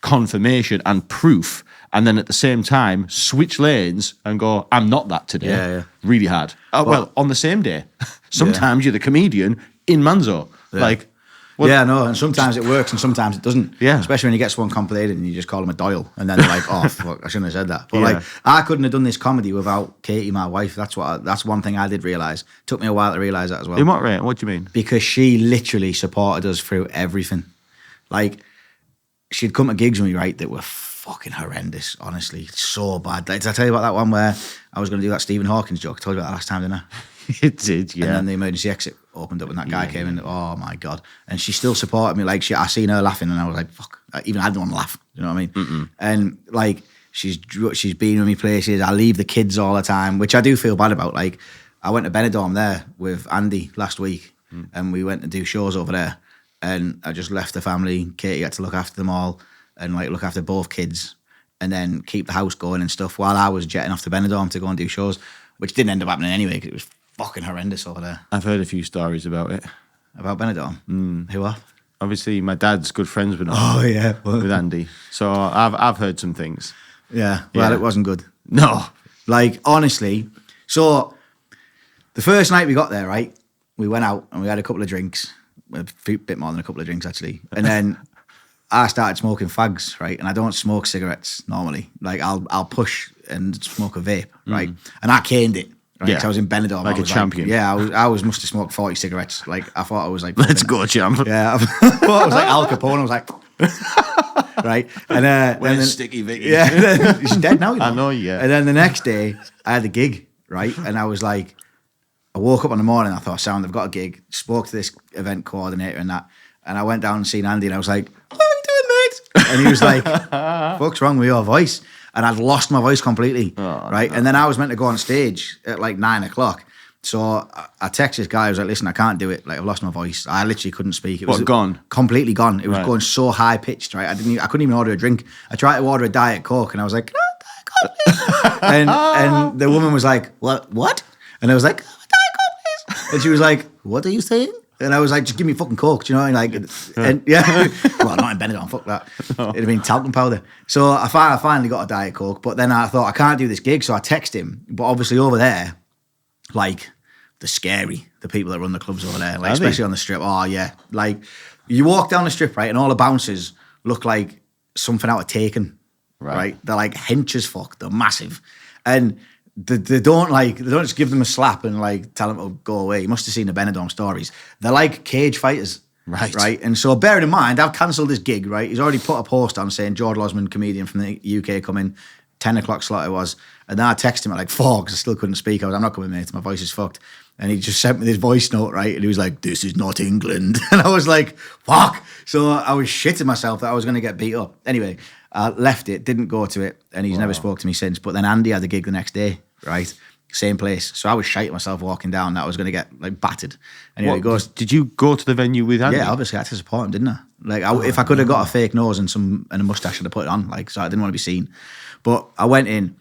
confirmation and proof, and then at the same time switch lanes and go, I'm not that today. Yeah. Really hard. Well, on the same day. Sometimes you're the comedian in Manzo. Yeah. Like, No, and sometimes it works and sometimes it doesn't. Yeah. Especially when you get someone complicated and you just call them a Doyle and then they're like, oh, fuck, I shouldn't have said that. But Yeah. like, I couldn't have done this comedy without Katie, my wife. That's one thing I did realise. Took me a while to realise that as well. In what way? What do you mean? Because she literally supported us through everything. Like, she'd come to gigs with me, right, that were fucking horrendous, honestly. So bad. Like, did I tell you about that one where I was going to do that Stephen Hawkins joke? I told you about that last time, didn't I? It did, yeah. And then the emergency exit opened up and that guy came in. Oh my God. And she still supported me. Like, I seen her laughing and I was like, fuck, even I didn't want to laugh. You know what I mean? And like, she's been with me places. I leave the kids all the time, which I do feel bad about. Like, I went to Benidorm there with Andy last week and we went to do shows over there. And I just left the family. Katie had to look after them all and like look after both kids and then keep the house going and stuff while I was jetting off to Benidorm to go and do shows, which didn't end up happening anyway because it was fucking horrendous over there. I've heard a few stories about it. About Benidorm? Who are? Obviously, my dad's good friends with With Andy. So I've heard some things. Yeah, well, Yeah. it wasn't good. No. Like, honestly. So, the first night we got there, right, we went out and we had a couple of drinks, a bit more than a couple of drinks, actually. And then I started smoking fags, right, and I don't smoke cigarettes normally. Like, I'll push and smoke a vape, right? And I caned it. Right, Yeah. I was in Benidorm. Like I a was champion. I must have smoked 40 cigarettes. Like, I thought I was like... Let's go, champ. Yeah, I thought I was like Al Capone. I was like... right? And Where's Sticky Vicky? Yeah, he's dead now. You know? I know, yeah. And then the next day, I had a gig, right? And I was like, I woke up in the morning, I thought, sound, I've got a gig. Spoke to this event coordinator and that. And I went down and seen Andy and I was like, what are you doing, mate? And he was like, fuck's wrong with your voice? And I'd lost my voice completely, right? No. And then I was meant to go on stage at like 9 o'clock. So I texted this guy, I was like, listen, I can't do it. Like, I've lost my voice. I literally couldn't speak. It was gone? Completely gone. It was going so high pitched, right? I couldn't even order a drink. I tried to order a Diet Coke and I was like, can I have a Diet Coke, please? and the woman was like, what? And I was like, Diet Coke, please. And she was like, what are you saying? And I was like, just give me fucking Coke, do you know? And like, and yeah, well, not in Benidorm, fuck that. It'd have been talcum powder. So I finally got a Diet Coke, but then I thought, I can't do this gig, so I texted him. But obviously over there, like, the scary, the people that run the clubs over there, like, especially on the strip. Oh, yeah. Like, you walk down the strip, right, and all the bouncers look like something out of Taken, right? They're like hench as fuck. They're massive. And they don't just give them a slap and like tell them to go away. You must have seen the Benidorm stories. They're like cage fighters. Right. And so bearing in mind, I've cancelled this gig, right? He's already put a post on saying Jordan Lozman, comedian from the UK, coming, 10 o'clock slot it was. And then I texted him at like 4 because I still couldn't speak. I'm not coming, mate. My voice is fucked. And he just sent me this voice note, right? And he was like, this is not England. And I was like, fuck. So I was shitting myself that I was going to get beat up. Anyway, I left it, didn't go to it. And he's never spoke to me since. But then Andy had the gig the next day, right? Same place. So I was shiting myself walking down that I was going to get like battered. Anyway, he goes, did you go to the venue with Andy? Yeah, obviously I had to support him, didn't I? Like, if I could have got a fake nose and a mustache, I'd have put it on. Like, so I didn't want to be seen. But I went in.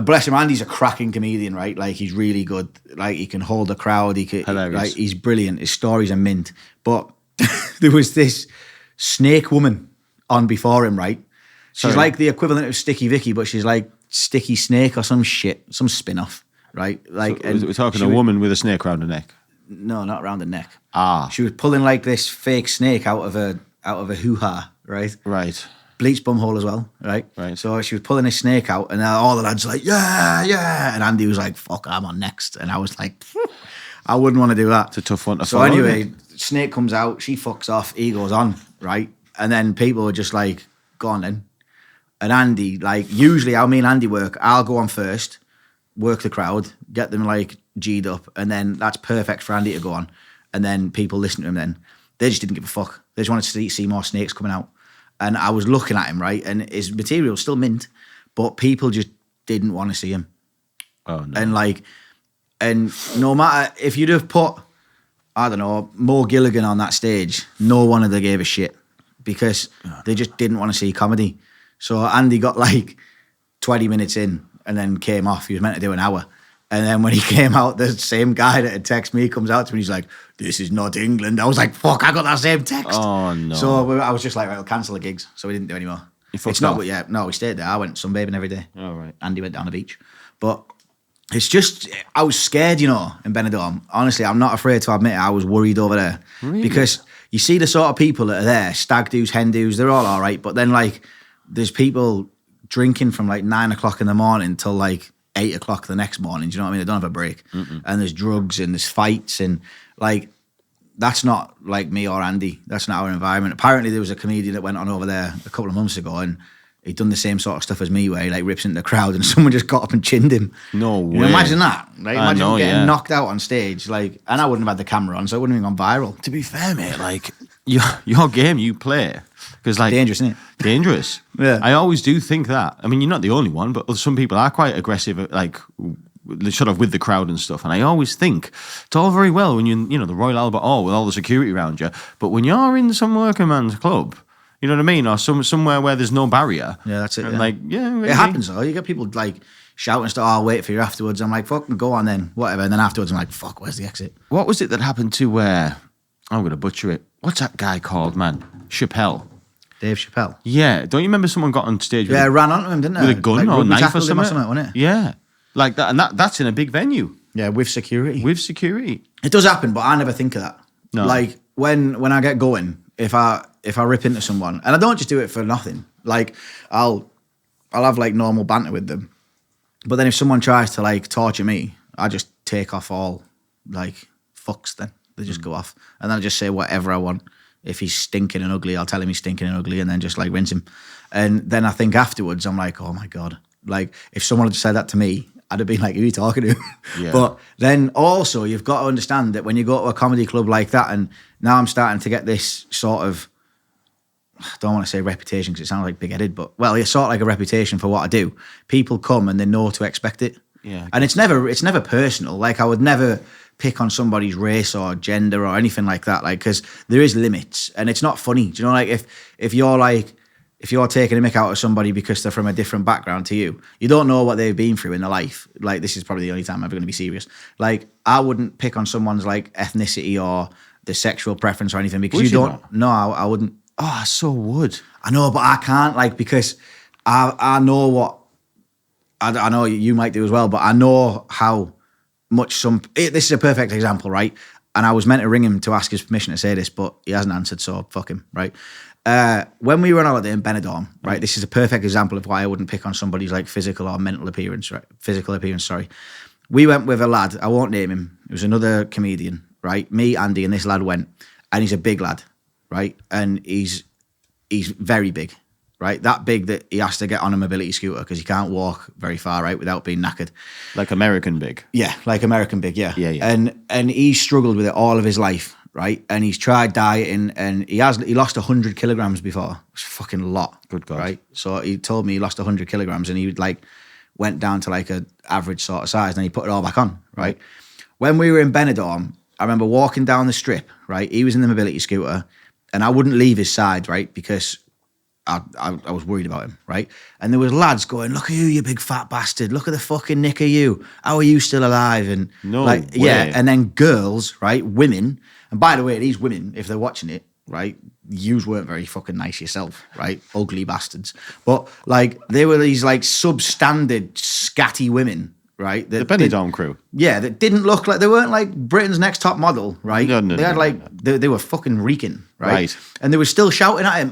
Bless him, Andy's a cracking comedian, right? Like, he's really good. Like, he can hold a crowd. Like, he's brilliant. His stories are mint. But there was this snake woman on before him, right? She's like the equivalent of Sticky Vicky, but she's like Sticky Snake or some shit, some spin-off, right? Like, so we're talking a woman with a snake around her neck. No, not around the neck. She was pulling like this fake snake out of a hoo-ha, right? Right. Bleach bumhole as well, right? So she was pulling this snake out, and all the lads were like, yeah. And Andy was like, fuck, I'm on next. And I was like, I wouldn't want to do that. It's a tough one to follow. So anyway, snake comes out, she fucks off, he goes on, right? And then people were just like, go on then. And Andy, like, usually how me and Andy work, I'll go on first, work the crowd, get them like G'd up, and then that's perfect for Andy to go on. And then people listen to him then. They just didn't give a fuck. They just wanted to see more snakes coming out. And I was looking at him, right? And his material was still mint, but people just didn't want to see him. Oh, no. And no matter, if you'd have put, I don't know, Mo Gilligan on that stage, no one of them gave a shit because they just didn't want to see comedy. So Andy got like 20 minutes in and then came off. He was meant to do an hour. And then when he came out, the same guy that had texted me comes out to me and he's like, this is not England. I was like, fuck, I got that same text. Oh, no. So I was just like, right, we'll cancel the gigs. So we didn't do any more. It's not, yeah, no, we stayed there. I went sunbathing every day. Oh, right. Andy went down the beach. But it's just, I was scared, you know, in Benidorm. Honestly, I'm not afraid to admit it. I was worried over there. Really? Because you see the sort of people that are there, stag doos, hen doos, they're all right. But then, like, there's people drinking from like 9 o'clock in the morning till like 8 o'clock the next morning. Do you know what I mean? They don't have a break. Mm-mm. And there's drugs and there's fights and like, that's not like me or Andy. That's not our environment. Apparently there was a comedian that went on over there a couple of months ago and he'd done the same sort of stuff as me where he like rips into the crowd and someone just got up and chinned him. No way. You know, imagine that. Like, imagine getting knocked out on stage. Like, and I wouldn't have had the camera on, so it wouldn't have gone viral. To be fair, mate, like your game you play, because like dangerous, isn't it? Dangerous. Yeah. I always do think that. I mean, you're not the only one, but some people are quite aggressive, like sort of with the crowd and stuff. And I always think it's all very well when you're, you know, the Royal Albert Hall with all the security around you, but when you're in some working man's club, you know what I mean, or somewhere where there's no barrier. Yeah, that's it. And yeah. like, yeah, really. It happens though. You get people like shouting stuff. Oh, I'll wait for you afterwards. I'm like, fucking go on then, whatever. And then afterwards, I'm like, fuck, where's the exit? What was it that happened to where? I'm gonna butcher it. What's that guy called, man? Chappelle. Dave Chappelle. Yeah, don't you remember someone got on stage? Yeah, ran onto him, didn't they? With a gun like, or a knife or something, wasn't it? Yeah, like that, and that's in a big venue. Yeah, with security. With security, it does happen, but I never think of that. No. Like when I get going, if I rip into someone, and I don't just do it for nothing. Like I'll have like normal banter with them, but then if someone tries to like torture me, I just take off all like fucks. Then they just go off, and then I just say whatever I want. If he's stinking and ugly, I'll tell him he's stinking and ugly, and then just like rinse him. And then I think afterwards, I'm like, oh my god. Like if someone had said that to me, I'd have been like, who are you talking to? Yeah. But then also you've got to understand that when you go to a comedy club like that, and now I'm starting to get this sort of, I don't want to say reputation because it sounds like big-headed, but well, it's sort of like a reputation for what I do. People come and they know to expect it. Yeah. And it's never personal. Like I would never pick on somebody's race or gender or anything like that. Like, because there is limits and it's not funny. Do you know, like if you're taking a mick out of somebody because they're from a different background to you, you don't know what they've been through in their life. Like, this is probably the only time I'm ever going to be serious. Like, I wouldn't pick on someone's like ethnicity or the sexual preference or anything because Would you you don't. not? No, I wouldn't. Oh, I so would. I know, but I can't, like, because I know what I know you might do as well, but I know how much this is a perfect example, right? And I was meant to ring him to ask his permission to say this, but he hasn't answered, so fuck him, right? When we were on holiday in Benidorm, right? This is a perfect example of why I wouldn't pick on somebody's like physical or mental appearance, right? Physical appearance, sorry. We went with a lad, I won't name him. It was another comedian, right? Me, Andy, and this lad went, and he's a big lad, right? And he's very big, right? That big that he has to get on a mobility scooter because he can't walk very far, right, without being knackered. Like American big. Yeah, like American big, yeah. Yeah. And he's struggled with it all of his life, right? And he's tried dieting and he lost 100 kilograms before. It's a fucking lot. Good God. Right? So he told me he lost 100 kilograms and he went down to like a average sort of size and he put it all back on, right? When we were in Benidorm, I remember walking down the strip, right? He was in the mobility scooter and I wouldn't leave his side, right? Because I was worried about him, right? And there was lads going, look at you big fat bastard. Look at the fucking nick of you. How are you still alive? And yeah. And then girls, right? Women. And by the way, these women, if they're watching it, right? Yous weren't very fucking nice yourself, right? Ugly bastards. But like, they were these like substandard, scatty women, right? The Benidorm crew. Yeah, that didn't look like, they weren't like Britain's Next Top Model, right? No, they had like, they were fucking reeking, right? And they were still shouting at him,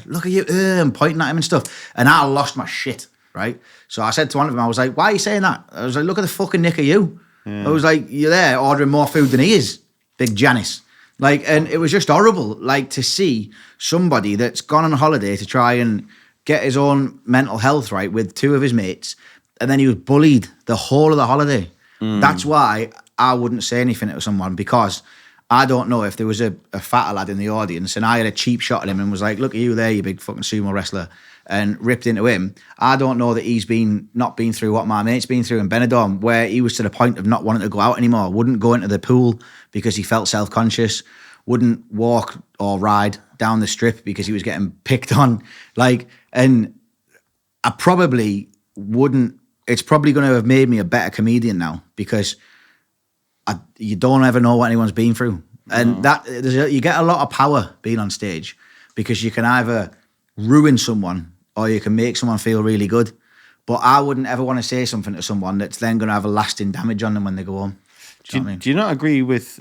look at you, and pointing at him and stuff. And I lost my shit, right? So I said to one of them, I was like, why are you saying that? I was like, look at the fucking nick of you. Yeah. I was like, you're there ordering more food than he is, big Janice. Like, and it was just horrible, like, to see somebody that's gone on holiday to try and get his own mental health right with two of his mates, and then he was bullied the whole of the holiday. That's why I wouldn't say anything to someone, because I don't know if there was a fatter lad in the audience and I had a cheap shot at him and was like, look at you there, you big fucking sumo wrestler, and ripped into him. I don't know that he's not been through what my mate's been through in Benidorm, where he was to the point of not wanting to go out anymore, wouldn't go into the pool because he felt self-conscious, wouldn't walk or ride down the strip because he was getting picked on. Like, and I probably wouldn't, it's probably going to have made me a better comedian now, because you don't ever know what anyone's been through. And you get a lot of power being on stage, because you can either ruin someone or you can make someone feel really good. But I wouldn't ever want to say something to someone that's then going to have a lasting damage on them when they go home. Do you not agree with,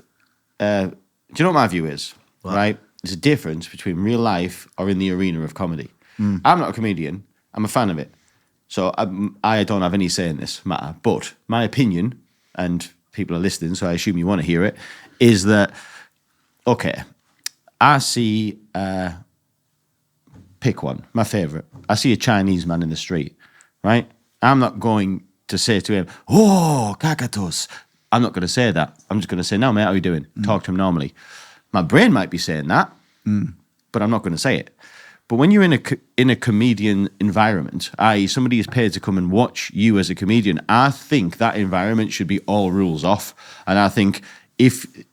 do you know what my view is? What? Right? There's a difference between real life or in the arena of comedy. I'm not a comedian. I'm a fan of it. So I don't have any say in this matter. But my opinion, and people are listening, so I assume you want to hear it, is that, okay, I see, pick one, my favourite. I see a Chinese man in the street, right? I'm not going to say to him, oh, kakatos. I'm not going to say that. I'm just going to say, no, mate, how are you doing? Talk to him normally. My brain might be saying that, but I'm not going to say it. But when you're in a comedian environment, i.e. somebody is paid to come and watch you as a comedian, I think that environment should be all rules off. And I think if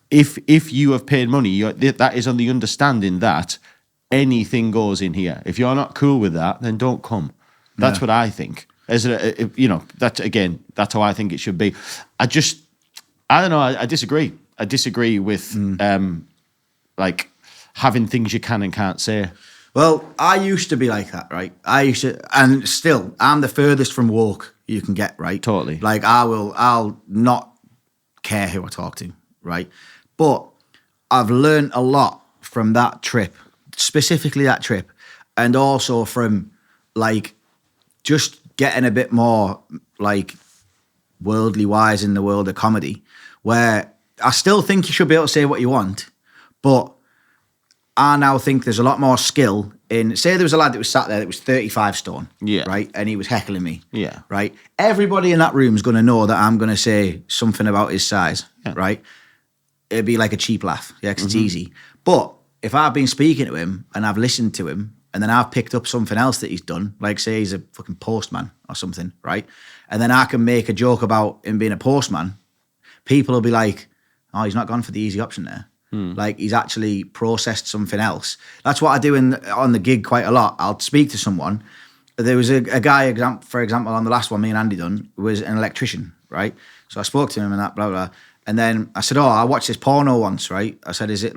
you have paid money, that is on the understanding that anything goes in here. If you're not cool with that, then don't come. That's what I think. That's how I think it should be. I don't know. I disagree. I disagree with like having things you can and can't say. Well, I used to be like that, right? And still, I'm the furthest from woke you can get, right? Totally. Like, I'll not care who I talk to, right? But I've learned a lot from that trip, specifically that trip, and also from, like, just getting a bit more, like, worldly wise in the world of comedy, where I still think you should be able to say what you want, but I now think there's a lot more skill say there was a lad that was sat there that was 35 stone, Yeah. right, and he was heckling me, Yeah. right. Everybody in that room is going to know that I'm going to say something about his size, Yeah. right. It'd be like a cheap laugh, yeah, because it's easy. But if I've been speaking to him and I've listened to him, and then I've picked up something else that he's done, like say he's a fucking postman or something, right, and then I can make a joke about him being a postman, people will be like, oh, he's not gone for the easy option there. Like he's actually processed something else. That's what I do on the gig quite a lot. I'll speak to someone. There was a guy, for example, on the last one me and Andy done, was an electrician, right? So I spoke to him and that, blah, blah. And then I said, oh, I watched this porno once, right? I said, is it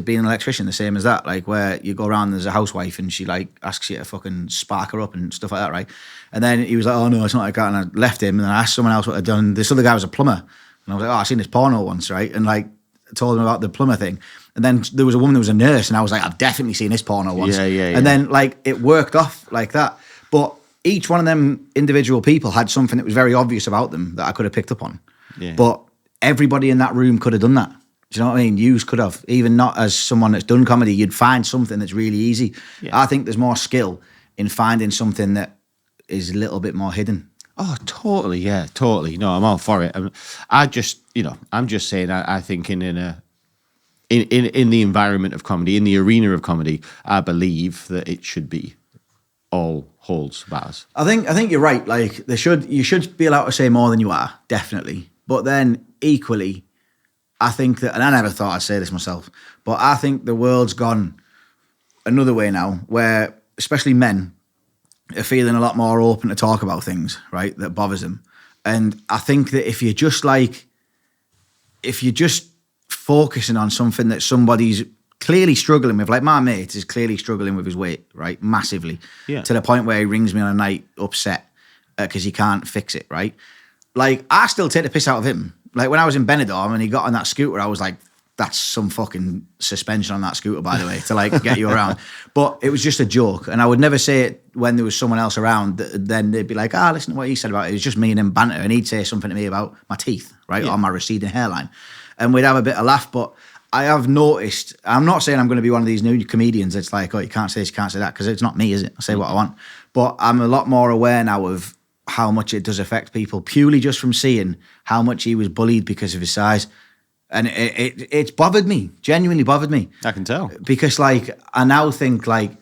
being an electrician the same as that? Like where you go around, there's a housewife and she like asks you to fucking spark her up and stuff like that, right? And then he was like, oh no, it's not like that. And I left him and then I asked someone else what I'd done. This other guy was a plumber. And I was like, oh, I've seen this porno once, right? And like, told him about the plumber thing. And then there was a woman that was a nurse and I was like, I've definitely seen this porno once. Yeah. And then like it worked off like that. But each one of them individual people had something that was very obvious about them that I could have picked up on. Yeah. But everybody in that room could have done that. Do you know what I mean? You could have, even not as someone that's done comedy, you'd find something that's really easy. Yeah. I think there's more skill in finding something that is a little bit more hidden. Oh, totally, yeah, totally. No, I'm all for it. I'm just saying. I think in the environment of comedy, in the arena of comedy, I believe that it should be all holds bars. I think you're right. Like you should be allowed to say more than you are, definitely. But then equally, I think that, and I never thought I'd say this myself, but I think the world's gone another way now, where especially men are feeling a lot more open to talk about things, right, that bothers them. And I think that if you're just focusing on something that somebody's clearly struggling with, like my mate is clearly struggling with his weight, right, massively, to the point where he rings me on a night upset because he can't fix it, right? Like, I still take the piss out of him. Like, when I was in Benidorm and he got on that scooter, I was like, that's some fucking suspension on that scooter, by the way, to like get you around. But it was just a joke. And I would never say it when there was someone else around. Then they'd be like, listen to what he said about it. It was just me and him banter. And he'd say something to me about my teeth, right? Or my receding hairline. And we'd have a bit of laugh. But I have noticed, I'm not saying I'm going to be one of these new comedians that's like, oh, you can't say this, you can't say that, because it's not me, is it? I say what I want. But I'm a lot more aware now of how much it does affect people, purely just from seeing how much he was bullied because of his size. And it's bothered me, genuinely bothered me. I can tell. Because, like, I now think, like,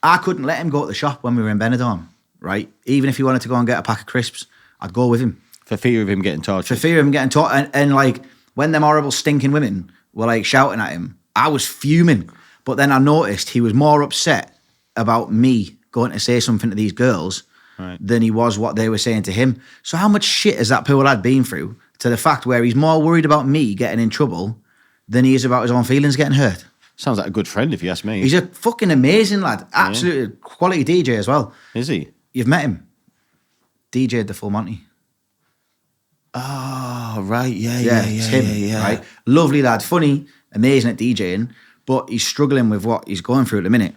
I couldn't let him go to the shop when we were in Benidorm, right? Even if he wanted to go and get a pack of crisps, I'd go with him. For fear of him getting tortured. For fear of him getting tortured. And, like, when them horrible stinking women were, like, shouting at him, I was fuming. But then I noticed he was more upset about me going to say something to these girls than he was what they were saying to him. So how much shit has that poor lad been through, to the fact where he's more worried about me getting in trouble than he is about his own feelings getting hurt? Sounds like a good friend, if you ask me. He's a fucking amazing lad. Absolutely quality DJ as well. Is he? You've met him. DJ'd the full Monty. Oh, right. Yeah. It's him, right? Lovely lad. Funny, amazing at DJing, but he's struggling with what he's going through at the minute.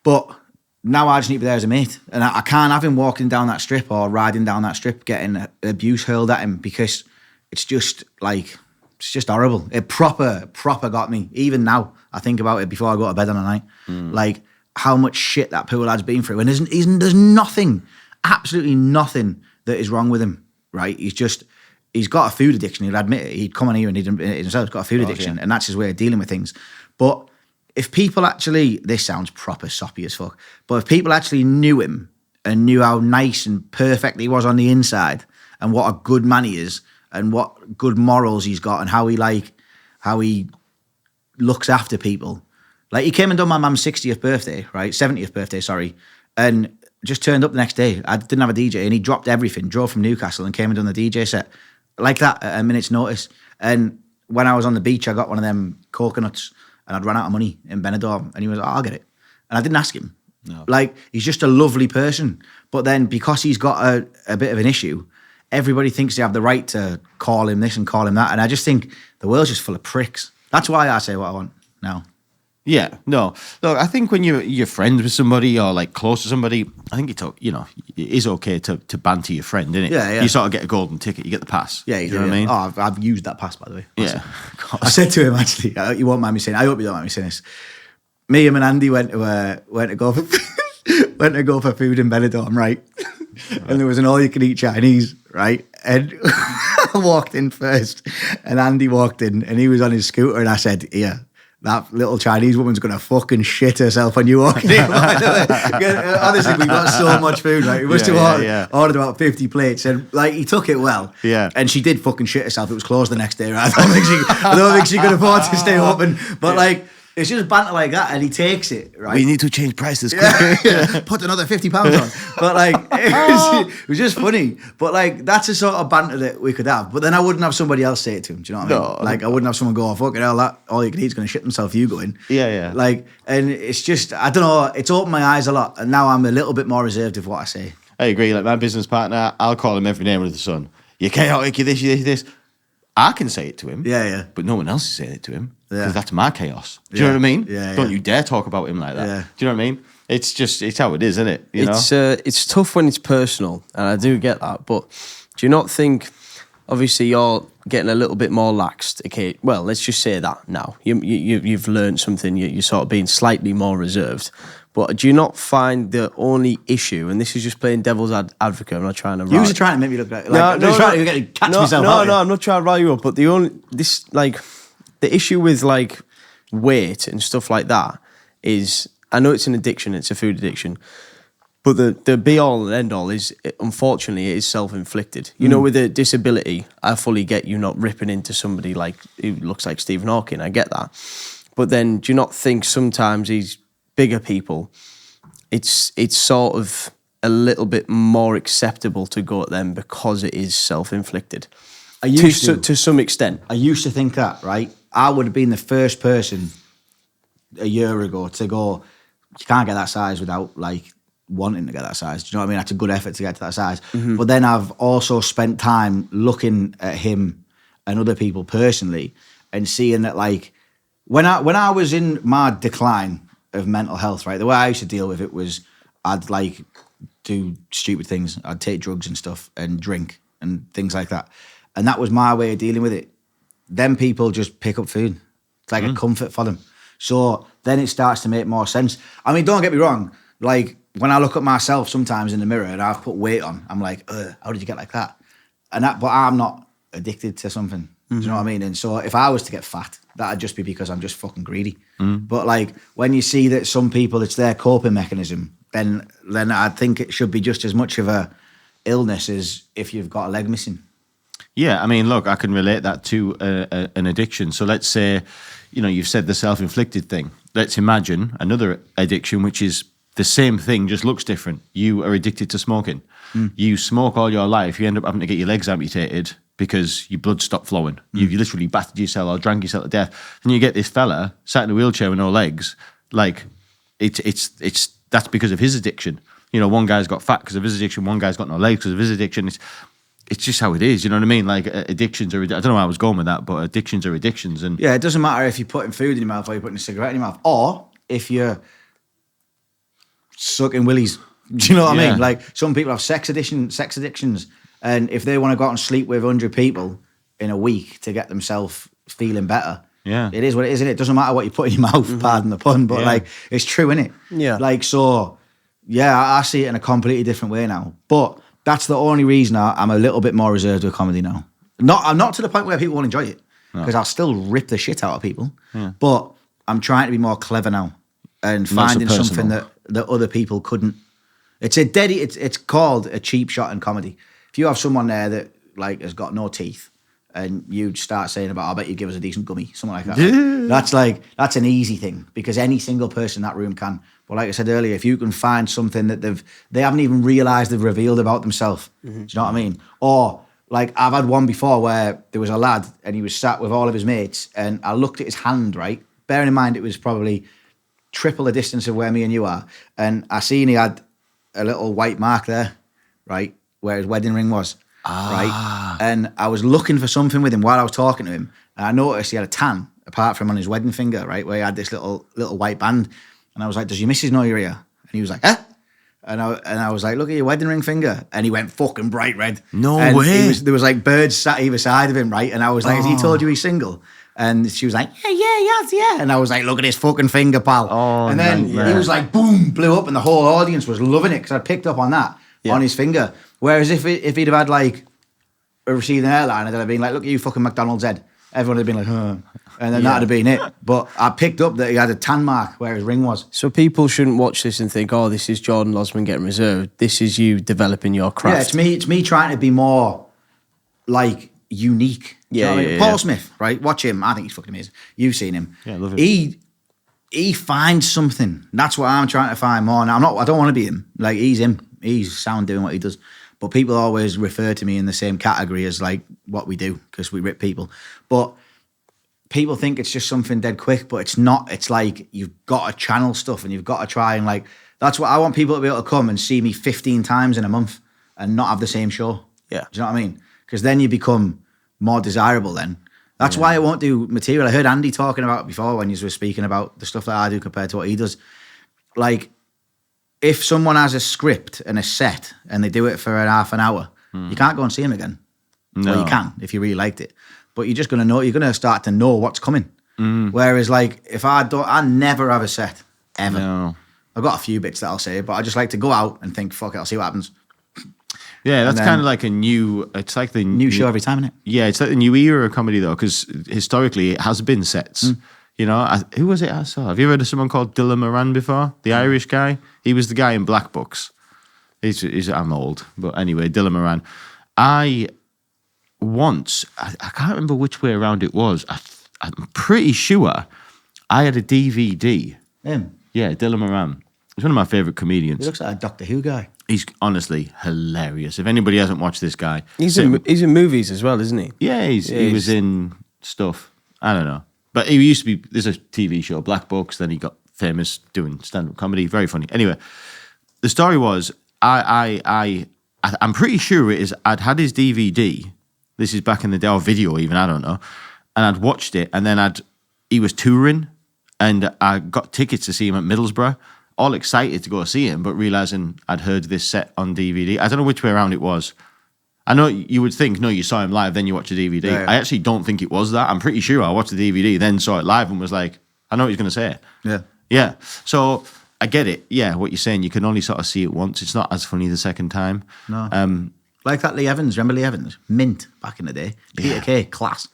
But now I just need to be there as a mate. And I can't have him walking down that strip or riding down that strip getting abuse hurled at him, because it's just like, it's just horrible. It proper got me. Even now, I think about it before I go to bed on a night. Like, how much shit that poor lad's been through. And there's nothing, absolutely nothing that is wrong with him, right? He's got a food addiction. He'll admit it. He'd come on here and he'd admit it himself. He's got a food addiction, and that's his way of dealing with things. But if people actually, this sounds proper soppy as fuck, but if people actually knew him and knew how nice and perfect he was on the inside, and what a good man he is, and what good morals he's got, and how he looks after people. Like, he came and done my mum's 60th birthday, right? 70th birthday, sorry. And just turned up the next day. I didn't have a DJ, and he dropped everything, drove from Newcastle and came and done the DJ set. Like that, at a minute's notice. And when I was on the beach, I got one of them coconuts, and I'd run out of money in Benidorm, and he was like, I'll get it. And I didn't ask him. No. Like, he's just a lovely person. But then, because he's got a bit of an issue, everybody thinks they have the right to call him this and call him that. And I just think the world's just full of pricks. That's why I say what I want now. Yeah, no. Look, I think when you're friends with somebody or like close to somebody, I think it is okay to banter your friend, isn't it? Yeah. You sort of get a golden ticket, you get the pass. Yeah, you know what I mean? Oh, I've used that pass, by the way. Yeah. I said to him, actually, you won't mind me saying, I hope you don't mind me saying this. me, him, and Andy went to go for went to go for food in Benidorm, right? And there was an all-you-can-eat Chinese, right? And I walked in first, and Andy walked in, and he was on his scooter, and I said, "Yeah, that little Chinese woman's gonna fucking shit herself when you walk in." Honestly, we got so much food, right? We must have ordered about 50 plates, and like he took it well. Yeah. And she did fucking shit herself. It was closed the next day, right? I don't think she could afford to stay open. But like, it's just banter like that, and he takes it, right? We need to change prices quickly. Yeah. Put another £50 on. But like, it was just funny. But like, that's the sort of banter that we could have. But then I wouldn't have somebody else say it to him. Do you know what I mean? No. Like, I wouldn't have someone go, "Oh, fucking hell, that all you can eat is going to shit himself, you go in." Yeah. Like, and it's just, I don't know, it's opened my eyes a lot. And now I'm a little bit more reserved of what I say. I agree. Like my business partner, I'll call him every name under the sun. "You chaotic, you this, you this." I can say it to him. Yeah. But no one else is saying it to him. Yeah. Because that's my chaos. Do you know what I mean? Yeah. Don't you dare talk about him like that. Yeah. Do you know what I mean? It's how it is, isn't it? You know? It's tough when it's personal, and I do get that. But do you not think, obviously, you're getting a little bit more laxed? Okay, well, let's just say that now. You've learned something. You're sort of being slightly more reserved. But do you not find the only issue, and this is just playing devil's advocate, I'm not trying to... You were trying to make me look like... I'm trying to catch myself out. No, I'm not trying to rile you up, but the issue with, like, weight and stuff like that is... I know it's an addiction, it's a food addiction, but the be-all and end-all is, unfortunately, it is self-inflicted. You know, with a disability, I fully get you not ripping into somebody like who looks like Stephen Hawking, I get that. But then, do you not think sometimes these bigger people, it's sort of a little bit more acceptable to go at them because it is self-inflicted? To some extent. I used to think that, right? I would have been the first person a year ago to go, you can't get that size without, like, wanting to get that size. Do you know what I mean? That's a good effort to get to that size. Mm-hmm. But then I've also spent time looking at him and other people personally and seeing that, like, when I was in my decline of mental health, right, the way I used to deal with it was I'd, like, do stupid things. I'd take drugs and stuff and drink and things like that. And that was my way of dealing with it. Then people just pick up food. It's like a comfort for them. So then it starts to make more sense. I mean, don't get me wrong. Like, when I look at myself sometimes in the mirror and I've put weight on, I'm like, how did you get like that? But I'm not addicted to something. Mm-hmm. Do you know what I mean? And so if I was to get fat, that'd just be because I'm just fucking greedy. But like, when you see that some people, it's their coping mechanism, then I think it should be just as much of a illness as if you've got a leg missing. Yeah, I mean, look, I can relate that to an addiction. So let's say, you know, you've said the self-inflicted thing. Let's imagine another addiction, which is the same thing, just looks different. You are addicted to smoking. You smoke all your life. You end up having to get your legs amputated because your blood stopped flowing. You've literally battered yourself or drank yourself to death. And you get this fella sat in a wheelchair with no legs. Like, it's that's because of his addiction. You know, one guy's got fat because of his addiction. One guy's got no legs because of his addiction. It's just how it is, you know what I mean? Like, addictions are... I don't know where I was going with that, but addictions are addictions. And yeah, it doesn't matter if you're putting food in your mouth or you're putting a cigarette in your mouth, or if you're sucking willies. Do you know what I mean? Like, some people have sex addictions, and if they want to go out and sleep with 100 people in a week to get themselves feeling better, it is what it is, isn't it? It doesn't matter what you put in your mouth, pardon the pun, but like, it's true, innit? Yeah. Like, so, yeah, I see it in a completely different way now. But that's the only reason I'm a little bit more reserved with comedy now. I'm not to the point where people won't enjoy it, because I'll still rip the shit out of people. Yeah. But I'm trying to be more clever now and finding something that other people couldn't. It's called a cheap shot in comedy. If you have someone there that, like, has got no teeth, and you start saying about, "I bet you give us a decent gummy," something like that. That's an easy thing, because any single person in that room can. But like I said earlier, if you can find something that they haven't even realised they've revealed about themselves, do you know what I mean? Or, like, I've had one before where there was a lad and he was sat with all of his mates, and I looked at his hand, right? Bearing in mind it was probably triple the distance of where me and you are, and I seen he had a little white mark there, right, where his wedding ring was. Right, and I was looking for something with him while I was talking to him, and I noticed he had a tan apart from on his wedding finger, right, where he had this little white band, and I was like, "Does your missus know you're here?" And he was like, "Huh?" And I was like, "Look at your wedding ring finger," and he went fucking bright red. No and way. There was like birds sat either side of him, right, and I was like, "Has he told you he's single?" And she was like, yeah. And I was like, look at his fucking finger, pal. Oh, and then nightmare. he was like, boom, blew up, and the whole audience was loving it because I picked up on that on his finger. Whereas if he'd have had like a receding hairline, I'd have been like, look at you fucking McDonald's head. Everyone would have been like, huh. And then that'd have been it. But I picked up that he had a tan mark where his ring was. So people shouldn't watch this and think, oh, this is Jordan Lozman getting reserved. This is you developing your craft. Yeah, it's me trying to be more like unique. Do you know what I mean? Paul Smith, right? Watch him. I think he's fucking amazing. You've seen him. Yeah, I love him. He finds something. That's what I'm trying to find more. Now, I don't want to be him. Like, he's him. He's sound doing what he does. But people always refer to me in the same category as like what we do because we rip people. But people think it's just something dead quick, but it's not. It's like you've got to channel stuff and you've got to try and like, that's what I want people to be able to come and see me 15 times in a month and not have the same show. Yeah. Do you know what I mean? Because then you become more desirable then. That's why I won't do material. I heard Andy talking about it before when you were speaking about the stuff that I do compared to what he does. Like, if someone has a script and a set and they do it for half an hour, you can't go and see him again. No. Well, you can if you really liked it. But you're just going to know, you're going to start to know what's coming. Whereas, like, if I never have a set, ever. No. I've got a few bits that I'll say, but I just like to go out and think, fuck it, I'll see what happens. Yeah, that's then- kind of like it's like the New show every time, innit? Yeah, it's like the new era of comedy though, because historically it has been sets. You know, who was it I saw? Have you heard of someone called Dylan Moran before? The Irish guy. He was the guy in Black Books. I'm old, but anyway, Dylan Moran. I can't remember which way around it was. I'm pretty sure I had a DVD. Him. Yeah, Dylan Moran. He's one of my favourite He comedians. looks like a Doctor Who guy. He's honestly hilarious. If anybody hasn't watched this guy, He's in movies as well, isn't he? yeah, he was in stuff. I don't know. But he used to be, there's a TV show, Black Books, then he got famous doing stand-up comedy. Very funny. Anyway, the story was, I'm pretty sure it is, I'd had his DVD. This is back in the day, or video even, I don't know. And I'd watched it, and then he was touring, and I got tickets to see him at Middlesbrough. All excited to go see him, but realising I'd heard this set on DVD. I don't know which way around it was. I know you would think, no, you saw him live, then you watch the DVD. Yeah. I actually don't think it was that. I'm pretty sure I watched the DVD, then saw it live and was like, I know what he's going to say. Yeah. Yeah. So I get it. Yeah, what you're saying, you can only sort of see it once. It's not as funny the second time. No. Like that Lee Evans. Remember Lee Evans? Mint back in the day. Peter Kay, class.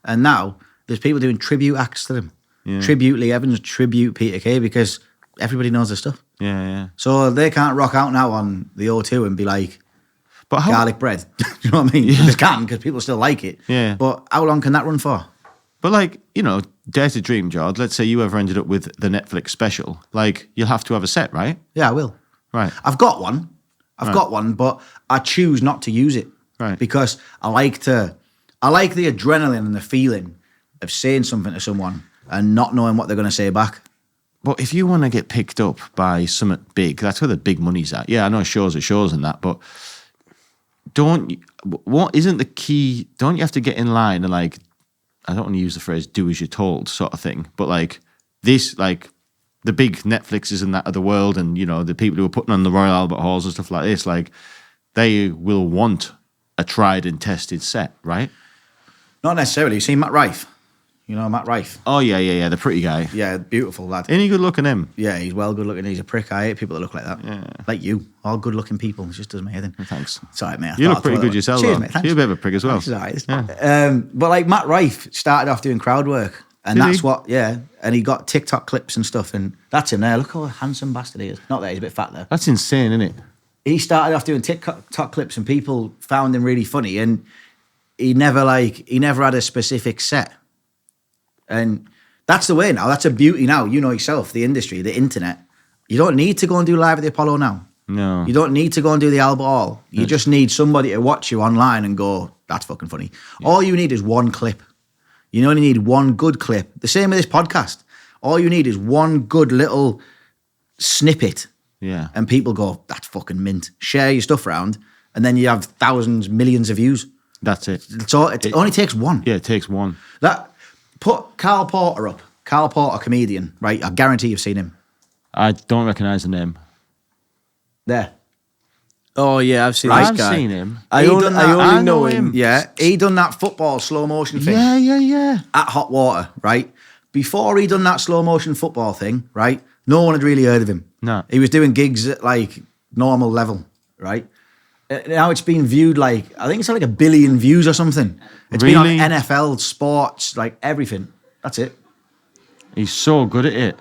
And now there's people doing tribute acts to them. Yeah. Tribute Lee Evans, tribute Peter Kay, because everybody knows their stuff. Yeah. So they can't rock out now on the O2 and be like, But how, garlic bread. You know what I mean? They can, because people still like it. Yeah. But how long can that run for? But like, you know, dare to dream, Jord. Let's say you ever ended up with the Netflix special. Like, you'll have to have a set, right? Yeah, I will. Right. I've got one. I've got one, but I choose not to use it. Right. Because I like the adrenaline and the feeling of saying something to someone and not knowing what they're going to say back. But if you want to get picked up by something big, that's where the big money's at. Yeah, I know shows are shows and that, but what isn't the key? Don't you have to get in line and like, I don't want to use the phrase "do as you're told" sort of thing, but like this, like the big Netflixes and that of the world, and you know the people who are putting on the Royal Albert Halls and stuff like this, like they will want a tried and tested set, right? Not necessarily. You see Matt Rife? You know Matt Rife? Oh yeah, the pretty guy. Yeah, beautiful lad. Any good looking him? Yeah, he's well good looking. He's a prick. I hate people that look like that. Yeah. Like you. All good looking people. It just does me head in. Thanks. Sorry, mate. You look pretty good yourself, Cheers, though. mate. Thanks. You're a bit of a prick as well. It's all right. Yeah. But like Matt Rife started off doing crowd work. And Did that's he? what, yeah. And he got TikTok clips and stuff. And that's him there. Look how handsome bastard he is. Not that he's a bit fat there. That's insane, isn't it? He started off doing TikTok clips and people found him really funny. And he never had a specific set. And that's the way now. That's a beauty now. You know yourself, the industry, the internet. You don't need to go and do live at the Apollo now. No. You don't need to go and do the Albert Hall. You just need somebody to watch you online and go, that's fucking funny. Yeah. All you need is one clip. You only need one good clip. The same with this podcast. All you need is one good little snippet. Yeah. And people go, that's fucking mint. Share your stuff around. And then you have thousands, millions of views. That's it. So it only takes one. Yeah, it takes one. Put Carl Porter up. Carl Porter, comedian, right? I guarantee you've seen him. I don't recognise the name. There. Oh yeah, I've seen I've this guy. seen him. I He only, done I that. only I know know him. him. Yeah, he done that football slow motion thing Yeah. at Hot Water, right? Before he done that slow motion football thing, right? No one had really heard of him. No. He was doing gigs at like normal level, right? Now it's been viewed like, I think it's like 1 billion views or something. It's Really? been on NFL, sports, like everything. That's it. He's so good at it.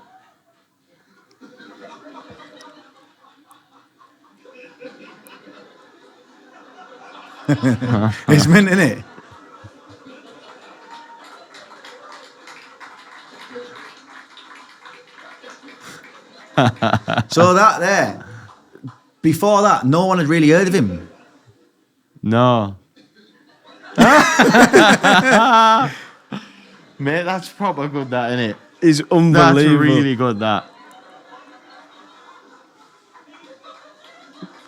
It's mint, isn't it? So that there, before that, no one had really heard of him. No. Mate, that's proper good, that, isn't it? It's That's unbelievable. really good, that.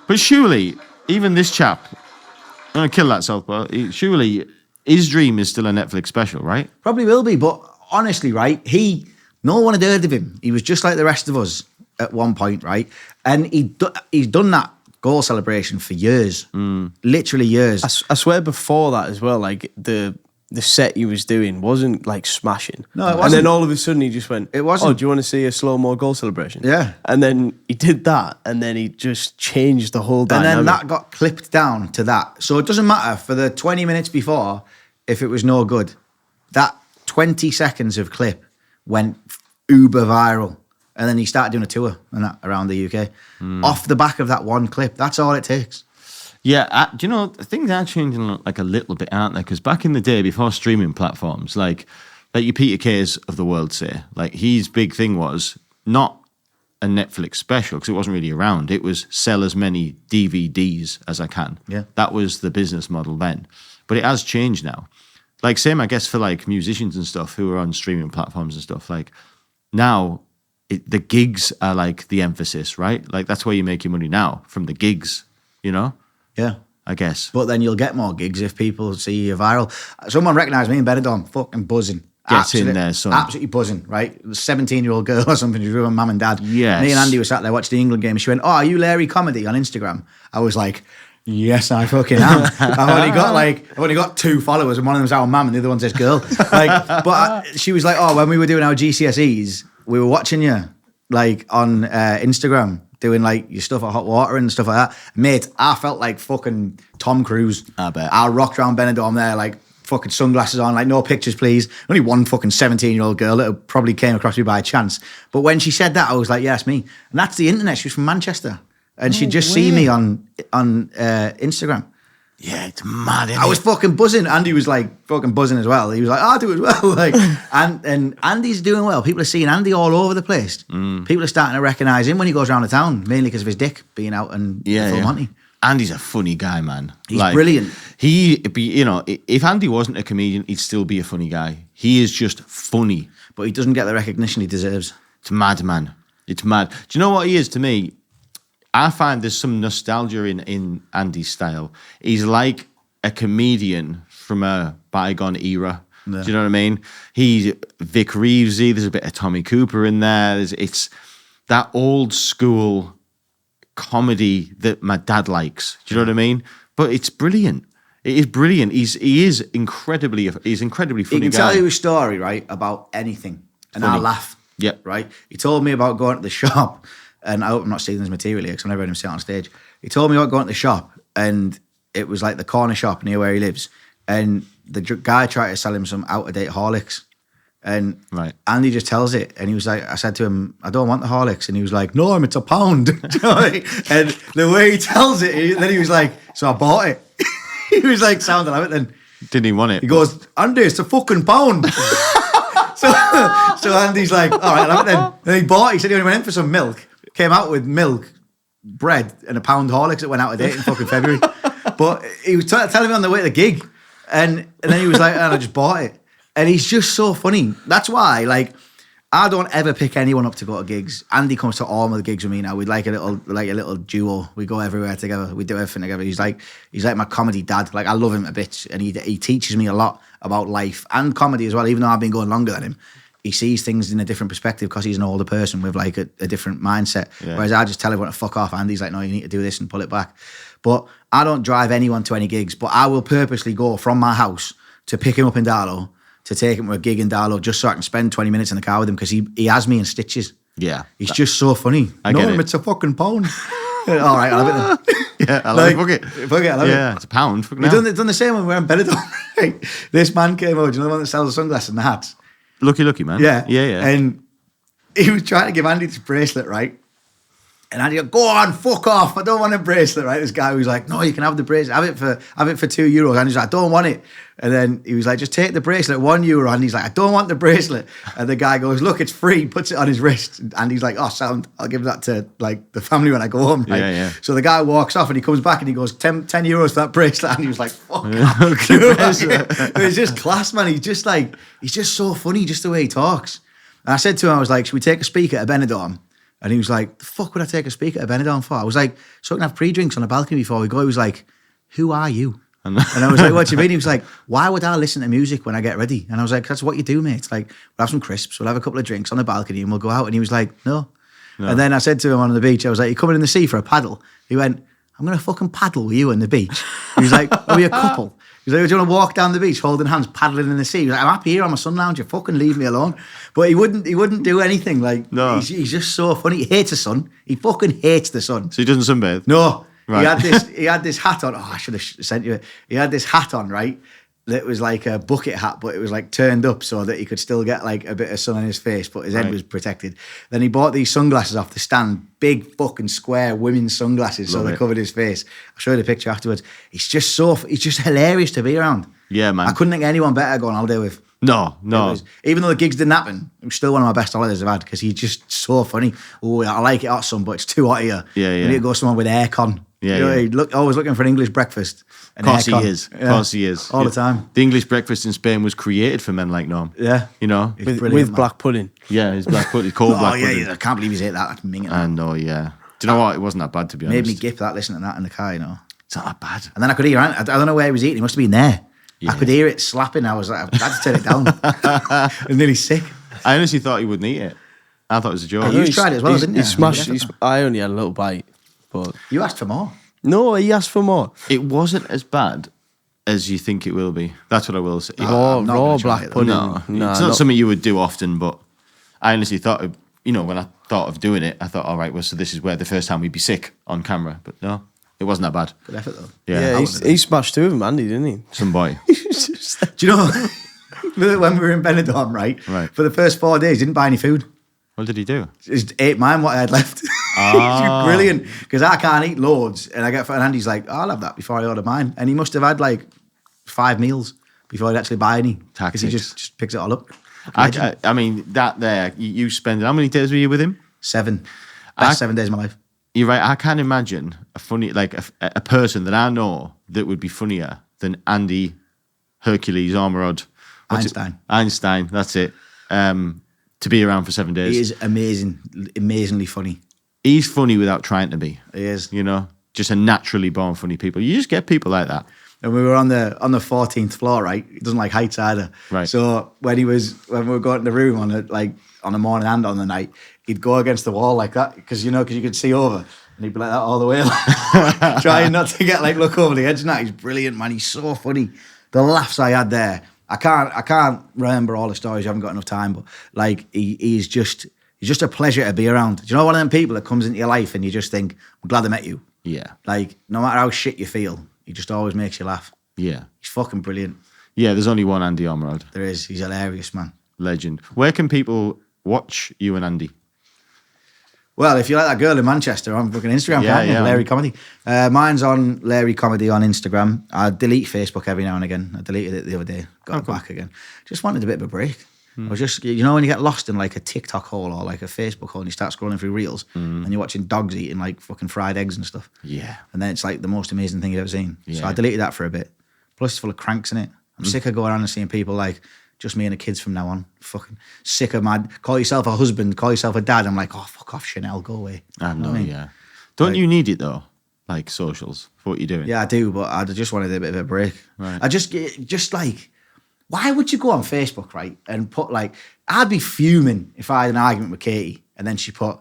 But surely, even this chap, I'm going to kill that Southpaw, surely his dream is still a Netflix special, right? Probably will be, but honestly, right, no one had heard of him. He was just like the rest of us at one point, right? And he's done that goal celebration for years, literally years. I swear before that as well, like the set he was doing wasn't like smashing. No, it And wasn't. then all of a sudden he just went, It wasn't. "Oh, do you want to see a slow-mo goal celebration?" Yeah. And then he did that, and then he just changed the whole And dynamic. then that got clipped down to that. So it doesn't matter for the 20 minutes before if it was no good. That 20 seconds of clip went uber viral. And then he started doing a tour and that around the UK. Off the back of that one clip. That's all it takes. Yeah, do you know, things are changing like a little bit, aren't they? Because back in the day, before streaming platforms, like your Peter Kay's of the world, say, like his big thing was not a Netflix special, because it wasn't really around. It was sell as many DVDs as I can. Yeah. That was the business model then. But it has changed now. Like same, I guess, for like musicians and stuff who are on streaming platforms and stuff. Like now, the gigs are like the emphasis, right? Like that's where you make your money now, from the gigs, you know? Yeah. I guess. But then you'll get more gigs if people see you viral. Someone recognised me in Benidorm, fucking buzzing. Get in there, son. Absolutely buzzing, right? A 17-year-old girl or something, she was with mum and dad. Yes. Me and Andy were sat there watching the England game. She went, "Oh, are you Larry Comedy on Instagram?" I was like, "Yes, I fucking am." I've only got 2 followers, and one of them's our mum and the other one's this girl. She was like, "Oh, when we were doing our GCSEs, we were watching you like on Instagram doing like your stuff at Hot Water and stuff like that." Mate, I felt like fucking Tom Cruise. I bet. I rocked around Benidorm there like fucking sunglasses on, like no pictures please. Only one fucking 17-year-old girl that probably came across me by chance. But when she said that, I was like, yeah, it's me. And that's the internet. She was from Manchester. And she'd just see me on Instagram. Yeah, it's mad, isn't I was fucking buzzing. Andy was like fucking buzzing as well. He was like, "I'll do as well." Like, and Andy's doing well. People are seeing Andy all over the place. People are starting to recognise him when he goes around the town, mainly because of his dick being out and full Monty. Andy's a funny guy, man. He's brilliant. If Andy wasn't a comedian, he'd still be a funny guy. He is just funny. But he doesn't get the recognition he deserves. It's mad, man. It's mad. Do you know what he is to me? I find there's some nostalgia in Andy's style. He's like a comedian from a bygone era. Yeah. Do you know what I mean? He's Vic Reevesy. There's a bit of Tommy Cooper in there. It's that old school comedy that my dad likes. Do you know what I mean? But it's brilliant. It is brilliant. He's incredibly funny. He can tell you a story, right, about anything, and Funny. I'll laugh. Yeah. Right? He told me about going to the shop, and I hope I'm not stealing his material here because I've never heard him say it on stage. He told me about going to the shop, and it was like the corner shop near where he lives, and the guy tried to sell him some out-of-date Horlicks, and Right. Andy just tells it, and he was like, I said to him, "I don't want the Horlicks," and he was like, "No, it's £1." Do you know what I mean? And the way he tells it, then he was like, "So I bought it." He was like, sounding like it then. Didn't he want it? He goes, "Andy, it's a fucking £1." so Andy's like, "All right, I'll have it then." And he bought it. He said he only went in for some milk. Came out with milk, bread, and a pound Horlicks that went out of date in fucking February. But he was telling me on the way to the gig. And then he was like, "And I just bought it." And he's just so funny. That's why, like, I don't ever pick anyone up to go to gigs. Andy comes to all my gigs with me now. We'd like a little duo. We go everywhere together. We do everything together. He's like my comedy dad. Like, I love him a bit, and he teaches me a lot about life and comedy as well. Even though I've been going longer than him, he sees things in a different perspective because he's an older person with like a different mindset. Yeah. Whereas I just tell everyone to fuck off. Andy's like, no, you need to do this and pull it back. But I don't drive anyone to any gigs, but I will purposely go from my house to pick him up in Darlow, to take him to a gig in Darlow, just so I can spend 20 minutes in the car with him because he has me in stitches. Yeah. He's just so funny. I get it. It's a fucking pound. All right, I'll have it then. Yeah, I love it. Fuck it, I love it. Yeah, it's a pound. Fuck We've now. done the same when we were in Benidorm. Right? This man came over, do you know the one that sells the sunglasses and the hats? Lucky man. Yeah. Yeah. And he was trying to give Andy this bracelet, right? And Andy go, go on, fuck off. I don't want a bracelet, right? This guy was like, no, you can have the bracelet. Have it for €2. And he's like, I don't want it. And then he was like, just take the bracelet, €1. And he's like, I don't want the bracelet. And the guy goes, look, it's free. Puts it on his wrist. And he's like, oh, sound, I'll give that to like the family when I go home. Right? Yeah. So the guy walks off and he comes back and he goes, €10 for that bracelet. And he was like, fuck off. It was just class, man. He's just so funny, just the way he talks. And I said to him, I was like, should we take a speaker at Benidorm? And he was like, the fuck would I take a speaker at Benidorm for? I was like, so I can have pre-drinks on the balcony before we go. He was like, who are you? And I was like, what do you mean? He was like, why would I listen to music when I get ready? And I was like, that's what you do, mate. It's like, we'll have some crisps, we'll have a couple of drinks on the balcony and we'll go out. And he was like, no. And then I said to him on the beach, I was like, you coming in the sea for a paddle? He went, I'm going to fucking paddle with you on the beach. He was like, are we a couple? He was like, do you want to walk down the beach holding hands, paddling in the sea? He was like, I'm happy here on my sun lounge. You fucking leave me alone. But he wouldn't do anything. Like, no. He's just so funny. He hates the sun. He fucking hates the sun. So he doesn't sunbathe? No. Right. He had this hat on. Oh, I should have sent you it. He had this hat on, right? That was like a bucket hat, but it was like turned up so that he could still get like a bit of sun on his face, but his head was protected. Then he bought these sunglasses off the stand, big fucking square women's sunglasses, so they covered his face. I'll show you the picture afterwards. He's just hilarious to be around. Yeah, man. I couldn't think of anyone better going on holiday with. No. Even though the gigs didn't happen, it was still one of my best holidays I've had because he's just so funny. Oh, I like it hot sun, but it's too hot here. Yeah. We need to go somewhere with aircon. Yeah, Always looking for an English breakfast. Of course he is. Of course he is. All the time. The English breakfast in Spain was created for men like Norm. Yeah. You know? With black pudding. Yeah, his black pudding. Cold black pudding. Yeah, I can't believe he's ate that. That's minging. I know, yeah. Do you know what? It wasn't that bad, to be honest. Made me gip that listening to that in the car, you know. It's not that bad. And then I could hear, I don't know where he was eating. He must have been there. Yeah. I could hear it slapping. I was like, I had to turn it down. I was nearly sick. I honestly thought he wouldn't eat it. I thought it was a joke. You tried it as well, didn't you? He smashed. I only had a little bite, but You asked for more. no, he asked for more. It wasn't as bad as you think it will be. That's what I will say. Raw I'm not gonna try black it, though. pudding. No, it's not something you would do often, but I honestly thought, when I thought of doing it, I thought, all right, well, so this is where the first time we'd be sick on camera. But no, it wasn't that bad. Good effort, though. Yeah, he smashed two of them, Andy, didn't he? Some boy. Do you know, when we were in Benidorm, right? For the first 4 days, he didn't buy any food. What did he do? Just ate mine, what I had left. It's brilliant. Because I can't eat loads. And and Andy's like, I'll have that before I order mine. And he must have had like 5 meals before he'd actually buy any. Because he just picks it all up. I mean, that there, you spend, how many days were you with him? 7. Best 7 days of my life. You're right. I can't imagine a funny, like a person that I know that would be funnier than Andy, Hercules, Ormerod. Einstein, that's it. To be around for 7 days. He is amazingly funny. He's funny without trying to be. He is. Just a naturally born funny people. You just get people like that. And we were on the 14th floor, right? He doesn't like heights either. Right. So when we were going to the room on the morning and on the night, he'd go against the wall like that because you could see over, and he'd be like that all the way, trying not to get look over the edge. And that he's brilliant, man. He's so funny. The laughs I had there, I can't remember all the stories. I haven't got enough time, but he's just a pleasure to be around. Do you know one of them people that comes into your life and you just think, I'm glad I met you. Yeah. No matter how shit you feel, he just always makes you laugh. Yeah. He's fucking brilliant. Yeah, there's only one Andy Ormerod. There is. He's hilarious, man. Legend. Where can people watch you and Andy? Well, if you like that girl in Manchester, I'm fucking Instagram, can't you? Larry Comedy. Mine's on Larry Comedy on Instagram. I delete Facebook every now and again. I deleted it the other day. Got it back again. Just wanted a bit of a break. I was just, when you get lost in a TikTok hole or a Facebook hole and you start scrolling through reels and you're watching dogs eating fucking fried eggs and stuff. Yeah. And then it's the most amazing thing you've ever seen. Yeah. So I deleted that for a bit. Plus it's full of cranks in it. I'm sick of going around and seeing people just me and the kids from now on. Fucking sick of call yourself a husband, call yourself a dad. I'm like, oh, fuck off, Chanel, go away. I know, what I mean? yeah. Don't you need it though? Socials for what you're doing? Yeah, I do, but I just wanted a bit of a break. Right. I just why would you go on Facebook, right, and put like, I'd be fuming if I had an argument with Katie and then she put,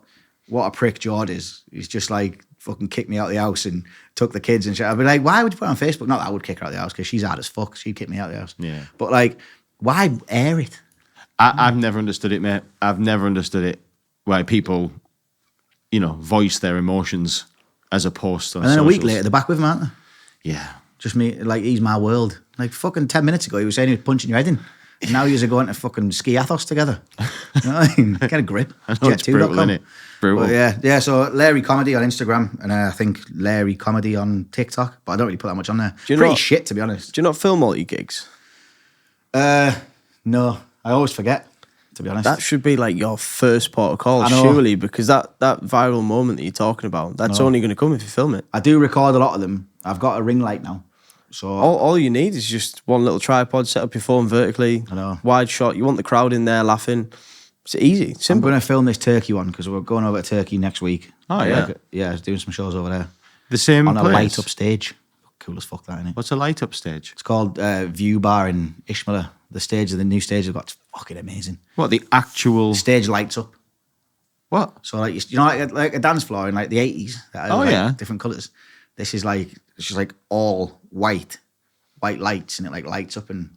what a prick Jord is. He's just like fucking kicked me out of the house and took the kids and shit. I'd be like, why would you put it on Facebook? Not that I would kick her out of the house because she's hard as fuck. She'd kick me out of the house. Yeah. But like, why air it? I've never understood it, mate. I've never understood it. Why people, voice their emotions as a post on And then a week socials. later, they're back with him, aren't they? Yeah. Just me, like, he's my world. Like, fucking 10 minutes ago, he was saying he was punching your head in. And now you're going to fucking ski Athos together. You know what I mean? Get a grip. I know it's brutal, isn't it? Brutal. But yeah. So Larry Comedy on Instagram, and I think Larry Comedy on TikTok. But I don't really put that much on there. Do you Pretty not- shit, to be honest. Do you not film all your gigs? No, I always forget, to be honest. That should be like your first port of call, I know. surely, because that viral moment that you're talking about, that's only going to come if you film it. I do record a lot of them. I've got a ring light now. So All you need is just one little tripod, set up your phone vertically, I know. wide shot. You want the crowd in there laughing. It's easy, I'm simple. going to film this Turkey one because we're going over to Turkey next week. Oh, yeah. Yeah, doing some shows over there. The same On a place. light up stage. Cool as fuck, that, innit? What's a light up stage? It's called View Bar in Ishmael. The new stage they've got, it's fucking amazing. What, the actual... The stage lights up. What? So like like a dance floor in like the 80s. That had, Oh, like, yeah. different colours. This is like, it's just like all white lights, and it like lights up and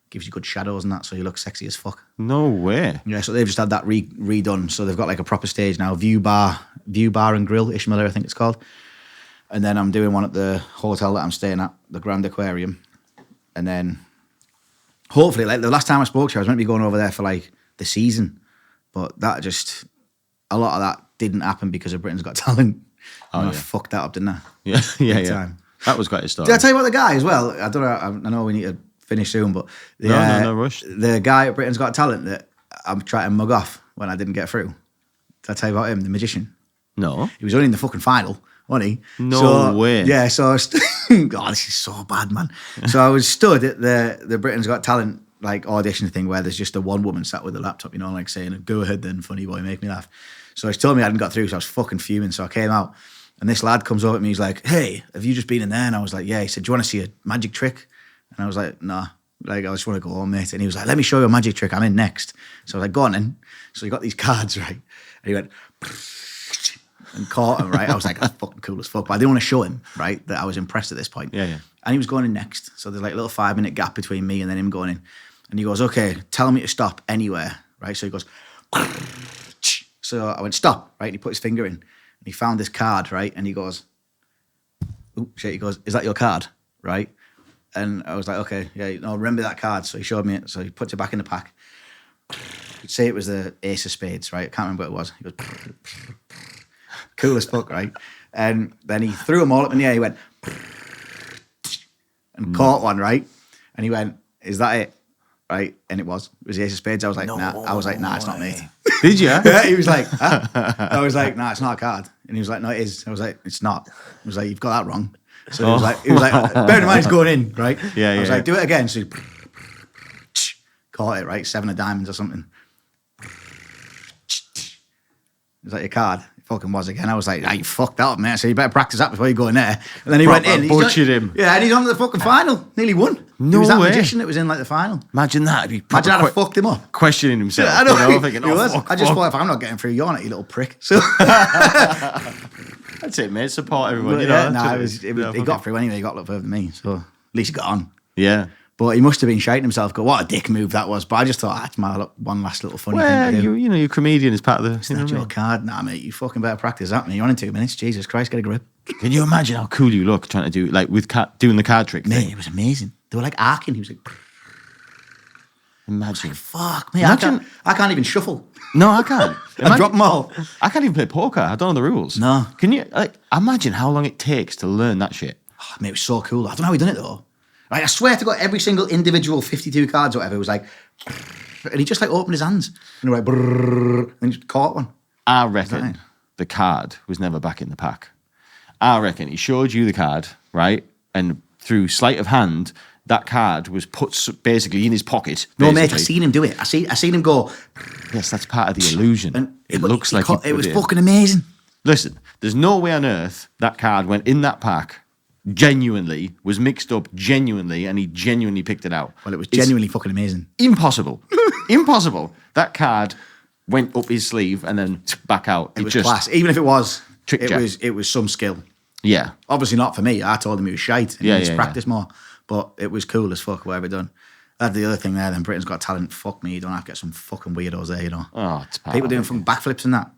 gives you good shadows and that, so you look sexy as fuck. No way. Yeah, so they've just had that redone. So they've got like a proper stage now. View Bar and Grill, Ishmael, I think it's called. And then I'm doing one at the hotel that I'm staying at, the Grand Aquarium. And then hopefully, like the last time I spoke to you, I was meant to be going over there for like the season. But that just, a lot of that didn't happen because of Britain's Got Talent. And I fucked that up, didn't I? Yeah, Big yeah. time. That was quite a story. Did I tell you about the guy as well? I don't know. I know we need to finish soon, but No rush. The guy at Britain's Got Talent that I'm trying to mug off when I didn't get through. Did I tell you about him, the magician? No. He was only in the fucking final, wasn't he? No way. Yeah, so I was God, this is so bad, man. So I was stood at the Britain's Got Talent like audition thing where there's just a one woman sat with a laptop, like saying, "Go ahead then, funny boy, make me laugh." So he told me I hadn't got through, so I was fucking fuming. So I came out, and this lad comes over to me, he's like, "Hey, have you just been in there?" And I was like, "Yeah." He said, "Do you want to see a magic trick?" And I was like, "Nah. Like, I just want to go home, mate." And he was like, "Let me show you a magic trick. I'm in next." So I was like, "Go on then." So he got these cards, right? And he went and caught him, right? I was like, "That's fucking cool as fuck." But I didn't want to show him, right, that I was impressed at this point. Yeah. And he was going in next. So there's like a little 5-minute gap between me and then him going in. And he goes, "Okay, tell me to stop anywhere," right? So he goes, so I went, "Stop," right? And he put his finger in. And he found this card, right? And he goes, "Oh, shit." He goes, "Is that your card?" Right? And I was like, "Okay, yeah, no, remember that card." So he showed me it. So he puts it back in the pack. He'd say it was the Ace of Spades, right? I can't remember what it was. He goes, cool as fuck, right? And then he threw them all up in the air. He went and caught one, right? And he went, "Is that it?" Right? And it was the Ace of Spades. I was like, "Nah." I was like, "Nah, it's not, mate." Did you? Yeah, he was like, "Huh?" I was like, "Nah, it's not a card." And he was like, "No, it is." I was like, "It's not." He was like, "You've got that wrong." So he was like, bear in mind he's going in, right? Yeah, I was yeah. like, "Do it again." So he caught it, right? 7 of diamonds or something. Is that your card? It fucking was again. I was like, "You fucked that up, man." So you better practice that before you go in there. And then he went in. Butchered him. Yeah, and he's on to the fucking final. Nearly won. No He was that way. magician that was in like the final. Imagine that. Imagine I'd have fucked him up. Questioning himself. I know. Thinking, He was. fuck, I just fuck. thought, if I'm not getting through, you're not, you little prick. So That's it, mate. Support everyone. But You yeah, know, he got through anyway. He got a lot further than me, so at least he got on. Yeah. But he must have been shiting himself. Go, what a dick move that was. But I just thought, that's my one last little funny Well, thing to do. you're a comedian as part of the. It's not your card. Nah, mate, you fucking better practice that, man. You're on in 2 minutes. Jesus Christ, get a grip. Can you imagine how cool you look trying to do like with doing the card trick Mate, thing? it was amazing. They were like arcing. He was like, Imagine. fuck me. Imagine- I can't even shuffle. No, I can't. I drop them all. I can't even play poker. I don't know the rules. No. Can you imagine how long it takes to learn that shit? Oh, mate, it was so cool. I don't know how he done it though. Like, I swear to God, every single individual 52 cards or whatever was like, and he just like opened his hands and he went, brrrr, and just caught one. I reckon Right. the card was never back in the pack. I reckon he showed you the card, right? And through sleight of hand, that card was put basically in his pocket. No, mate, I basically. seen him do it. I seen him go, Yes, that's part of the illusion. and it looks like it was did. fucking amazing. Listen, there's no way on earth that card went in that pack genuinely was mixed up genuinely, and he genuinely picked it out. Well, it was It's genuinely fucking amazing. impossible. Impossible. That card went up his sleeve and then back out. It was class. Even if it was, Trick jack. it was some skill. Yeah. Obviously not for me. I told him he was shite and he needs to yeah. practice more. But it was cool as fuck, whatever done. That's the other thing there, then Britain's Got Talent. Fuck me, you don't have to get some fucking weirdos there, you know. Oh, it's People doing fucking backflips and that.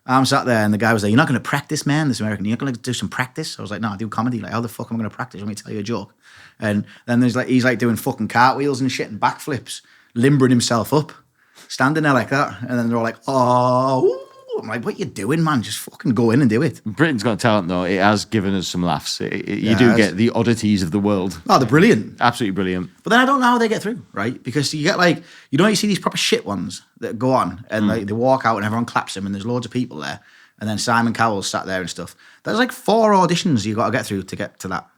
I'm sat there and the guy was like, "You're not going to practice, man, this American. You're not going to do some practice." I was like, "No, I do comedy. Like, how the fuck am I going to practice? Let me tell you a joke." And then he's like doing fucking cartwheels and shit and backflips, limbering himself up, standing there like that. And then they're all like, "Oh," woo." I'm like, "What you doing, man? Just fucking go in and do it." Britain's Got Talent, though, it has given us some laughs. You Yeah, do it has. get the oddities of the world. Oh, they're brilliant. Absolutely brilliant. But then I don't know how they get through, right? Because you get like, you see these proper shit ones that go on and like they walk out and everyone claps them and there's loads of people there. And then Simon Cowell's sat there and stuff. There's like 4 auditions you got to get through to get to that.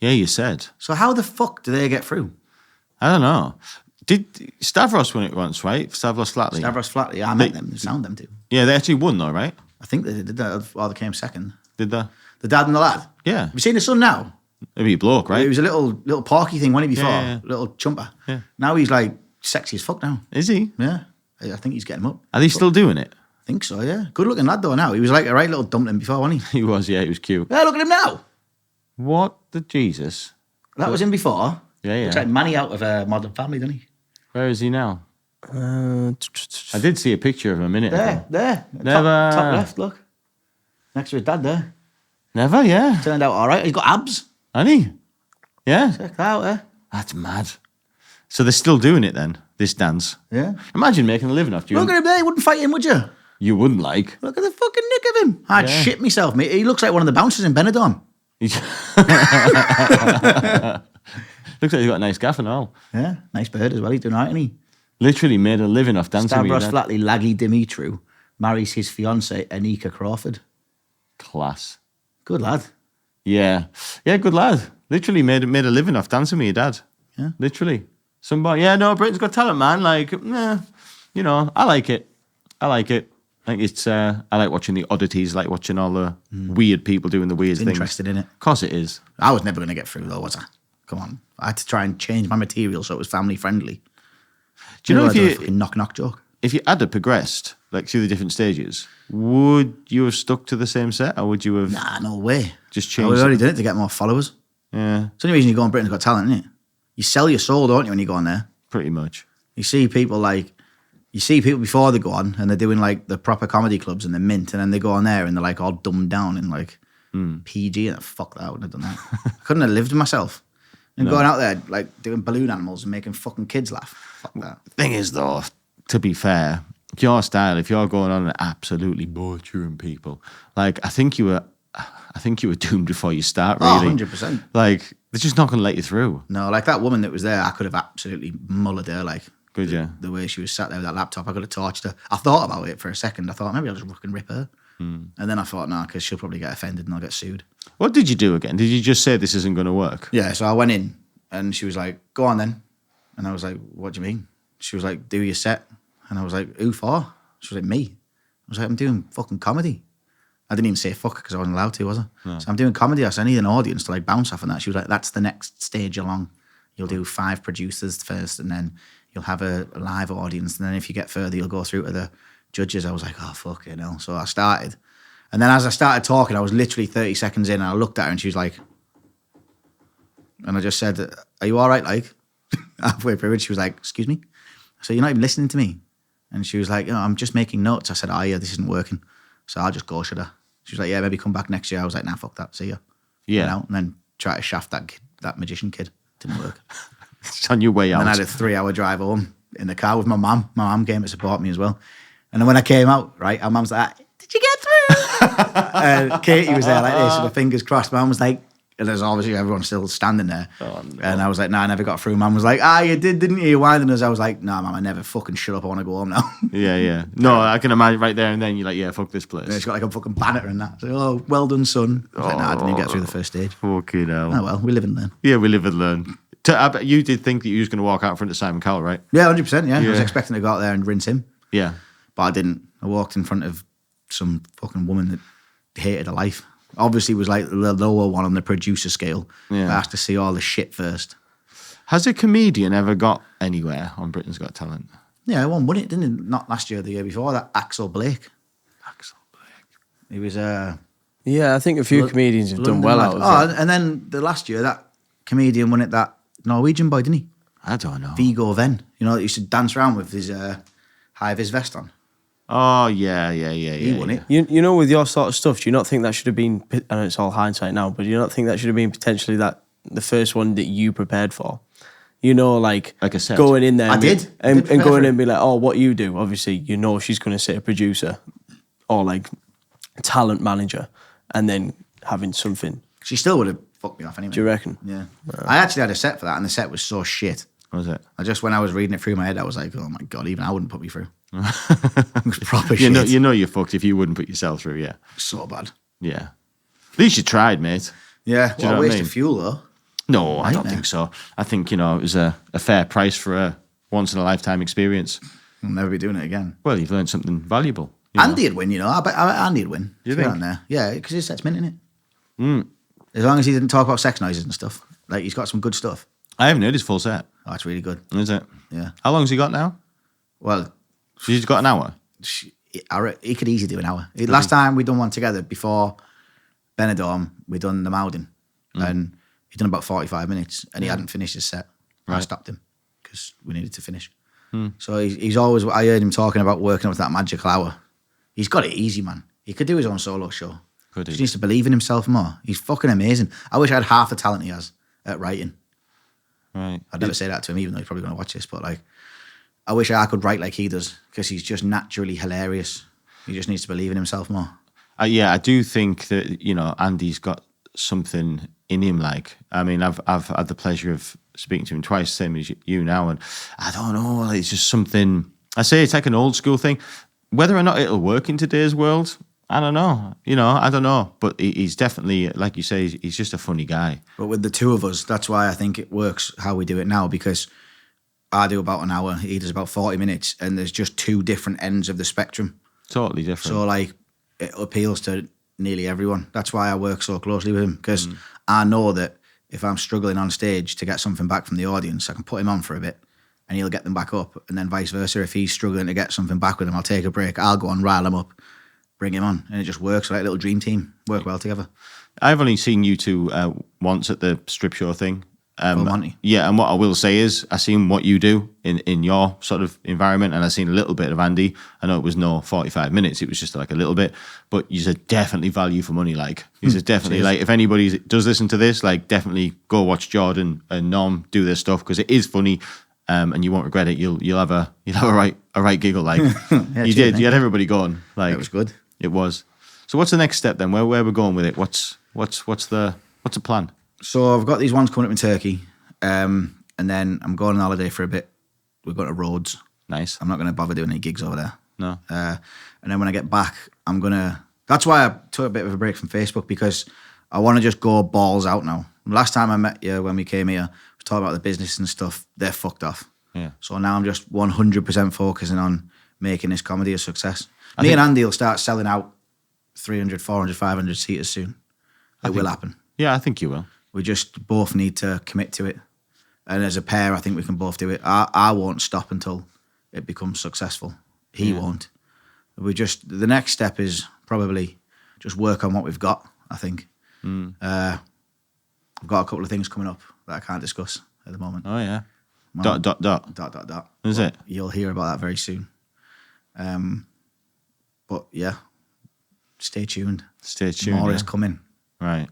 Yeah, you said. So how the fuck do they get through? I don't know. Did Stavros win it once, right? Stavros Flatley. Stavros Flatley, I met them, sound them too. Yeah, they actually won, though, right? I think they did that, or they came second. Did they? The dad and the lad. Yeah. Have you seen his son now? Maybe a bloke, right? He was a little porky thing, wasn't he, before? Yeah. Little chumper. Yeah. Now he's like sexy as fuck now. Is he? Yeah. I think he's getting him up. Are they still doing it? I think so, yeah. Good looking lad though now. He was like a right little dumpling before, wasn't he? He was, yeah, he was cute. Yeah, look at him now. What the Jesus? That was him before. Yeah. Looks like Manny out of Modern Family, doesn't he? Where is he now? I did see a picture of him a minute ago. There. Never. Top left, look. Next to his dad there. Never, yeah. Turned out all right. He's got abs. Hasn't he? Yeah. Check that out, eh? That's mad. So they're still doing it then, this dance. Yeah. Imagine making a living off you. Look at him there. You wouldn't fight him, would you? You wouldn't like. Look at the fucking nick of him. I'd Yeah. shit myself, mate. He looks like one of the bouncers in Benidorm. Looks like he's got a nice gaff and all. Yeah. Nice bird as well. He's doing all right, isn't he? Literally made a living off dancing with your Stavros dad. Flatley, Laggy Dimitru, marries his fiancée, Anika Crawford. Class. Good lad. Yeah. Yeah, good lad. Literally made a living off dancing with your dad. Yeah. Literally. Somebody, yeah, no, Britain's Got Talent, man. Like, you know, I like it. Like it's, I like watching the oddities, like watching all the weird people doing the weird things. Interested in it. Of course it is. I was never going to get through though, was I? Come on. I had to try and change my material so it was family friendly. Do you know I if do a you fucking knock joke? if you had progressed like through the different stages, would you have stuck to the same set, or would you have Nah, no way. just I changed? was already it? doing it to get more followers. Yeah, It's the only reason you go on Britain's Got Talent, isn't it? You sell your soul, don't you, when you go on there? pretty much. You see people before they go on and they're doing like the proper comedy clubs and the mint, and then they go on there and they're like all dumbed down and like PG, and fuck that, I wouldn't have done that. I couldn't have lived with myself. And going out there like doing balloon animals and making fucking kids laugh. Fuck that. Thing is, though, to be fair, your style, if you're going on and absolutely butchering people, like I think you were doomed before you start. Oh, Really, 100%. Like they're just not going to let you through. No, like that woman that was there, I could have absolutely mullered her. Like, Could you? The way she was sat there with that laptop, I could have torched her. I thought about it for a second. I thought maybe I'll just fucking rip her. And then I thought, no, because she'll probably get offended and I'll get sued. What did you do again? Did you just say this isn't going to work? Yeah, so I went in and she was like, go on then. And I was like, what do you mean? She was like, do your set. And I was like, who for? She was like, me. I was like, I'm doing fucking comedy. I didn't even say fuck because I wasn't allowed to, was I? No. So I'm doing comedy. I said, I need an audience to like bounce off on that. She was like, that's the next stage along. You'll do 5 producers first and then you'll have a live audience. And then if you get further, you'll go through to the judges. I was like, oh, fuck it, no. So I started. And then as I started talking, I was literally 30 seconds in and I looked at her and she was like, and I just said, are you all right, like? Halfway through it, she was like, excuse me? I said, you're not even listening to me? And she was like, oh, I'm just making notes. I said, oh, yeah, this isn't working. So I'll just go, should I? She was like, yeah, maybe come back next year. I was like, nah, fuck that, see ya. Yeah. Went out and then try to shaft that magician kid. Didn't work. It's on your way out. And I had a 3-hour drive home in the car with my mum. My mum came to support me as well. And then when I came out, right, our mum's like, did you get through? Katie was there like this, with the fingers crossed. My mum was like, and there's obviously everyone still standing there. Oh, no. And I was like, nah, I never got through. Mum was like, you did, didn't you? Why didn't you? I was like, nah, mum, I never fucking shut up. I want to go home now. Yeah. No, I can imagine right there and then you're like, yeah, fuck this place. And it's got like a fucking banner and that. So, oh, well done, son. I was like, nah, I didn't even get through the first stage. Fucking hell. Oh, well, we live and learn. Yeah, we live and learn. I bet you did think that you was going to walk out in front of Simon Cowell, right? Yeah, 100%, yeah. I was Yeah. expecting to go out there and rinse him. Yeah. But I didn't. I walked in front of some fucking woman that hated her life. Obviously, was like the lower one on the producer scale. Yeah. I have to see all the shit first. Has a comedian ever got anywhere on Britain's Got Talent? Yeah, I won it, didn't it? Not last year, the year before. That Axel Blake. Axel Blake. He was Yeah, I think a few comedians have done London well lad. out of it. And then the last year, that comedian won it. That Norwegian boy, didn't he? I don't know. Vigo Venn. You know, he used to dance around with his high-vis vest on. Oh, yeah. He won it. You know, with your sort of stuff, do you not think that should have been, I know it's all hindsight now, but do you not think that should have been potentially the first one that you prepared for? You know, like a set. going in there I and, did. I and, did and prepare going for in and be like, oh, what you do? Obviously, you know she's going to say a producer or like a talent manager and then having something. She still would have fucked me off anyway. Do you reckon? Yeah. I actually had a set for that, and the set was so shit. What was it? When I was reading it through my head, I was like, oh my God, even I wouldn't put me through. It was proper shit. You know you're fucked if you wouldn't put yourself through, yeah. So bad. Yeah. At least you tried, mate. Yeah. Do you know What a what I waste mean? of fuel, though. No, I don't Nightmare. think so. I think, it was a fair price for a once-in-a-lifetime experience. I'll never be doing it again. Well, you've learned something valuable. you know. Andy'd win, you know. I bet Andy'd win. You Get think? on there. Yeah, because his set's mint, innit? As long as he didn't talk about sex noises and stuff. Like, he's got some good stuff. I haven't heard his full set. Oh, it's really good. Is it? Yeah. How long's he got now? Well, He's got an hour. he could easily do an hour. Last time we done one together before Benidorm, we done the Mowden. And he done about 45 minutes and he hadn't finished his set. I Right. stopped him because we needed to finish. So he's always, I heard him talking about working up to that magical hour. He's got it easy, man. He could do his own solo show. Could he? He needs to believe in himself more. He's fucking amazing. I wish I had half the talent he has at writing. Right. I'd never say that to him, even though he's probably going to watch this. But like, I wish I could write like he does because he's just naturally hilarious. He just needs to believe in himself more. Yeah, I do think that, Andy's got something in him. Like, I mean, I've had the pleasure of speaking to him twice, same as you now, and I don't know, it's just something. I say it's like an old school thing. Whether or not it'll work in today's world, I don't know. I don't know. But he's definitely, like you say, he's just a funny guy. But with the two of us, that's why I think it works how we do it now, because I do about an hour, he does about 40 minutes, and there's just two different ends of the spectrum. Totally different. So like, it appeals to nearly everyone. That's why I work so closely with him, because I know that if I'm struggling on stage to get something back from the audience, I can put him on for a bit and he'll get them back up. And then vice versa, if he's struggling to get something back with him, I'll take a break, I'll go on, rile him up, bring him on. And it just works, like a little dream team, work well together. I've only seen you two once at the strip show thing. Monty. Yeah, and what I will say is I seen what you do in your sort of environment, and I seen a little bit of Andy. I know it was no 45 minutes, it was just like a little bit, but you said definitely value for money. Like, you said definitely, like, if anybody does listen to this, like, definitely go watch Jordan and Norm do their stuff, because it is funny, and you won't regret it. You'll have a right giggle. Like, Yeah, you cheers, did. mate. You had everybody going. Like, It was good. It was. So what's the next step then? Where we're going with it? What's the plan? So I've got these ones coming up in Turkey, and then I'm going on holiday for a bit. We're going to Rhodes. Nice. I'm not going to bother doing any gigs over there. No. And then when I get back, I'm going to... That's why I took a bit of a break from Facebook, because I want to just go balls out now. Last time I met you, when we came here, I was talking about the business and stuff. They're fucked off. Yeah. So now I'm just 100% focusing on making this comedy a success. Me and Andy will start selling out 300, 400, 500 seaters soon. It will happen. Yeah, I think you will. We just both need to commit to it. And as a pair, I think we can both do it. I won't stop until it becomes successful. He won't. The next step is probably just work on what we've got, I think. I've got a couple of things coming up that I can't discuss at the moment. Oh yeah. Well, Dot. Is it? You'll hear about that very soon. But yeah, stay tuned. Stay tuned. More yeah. is coming. Right.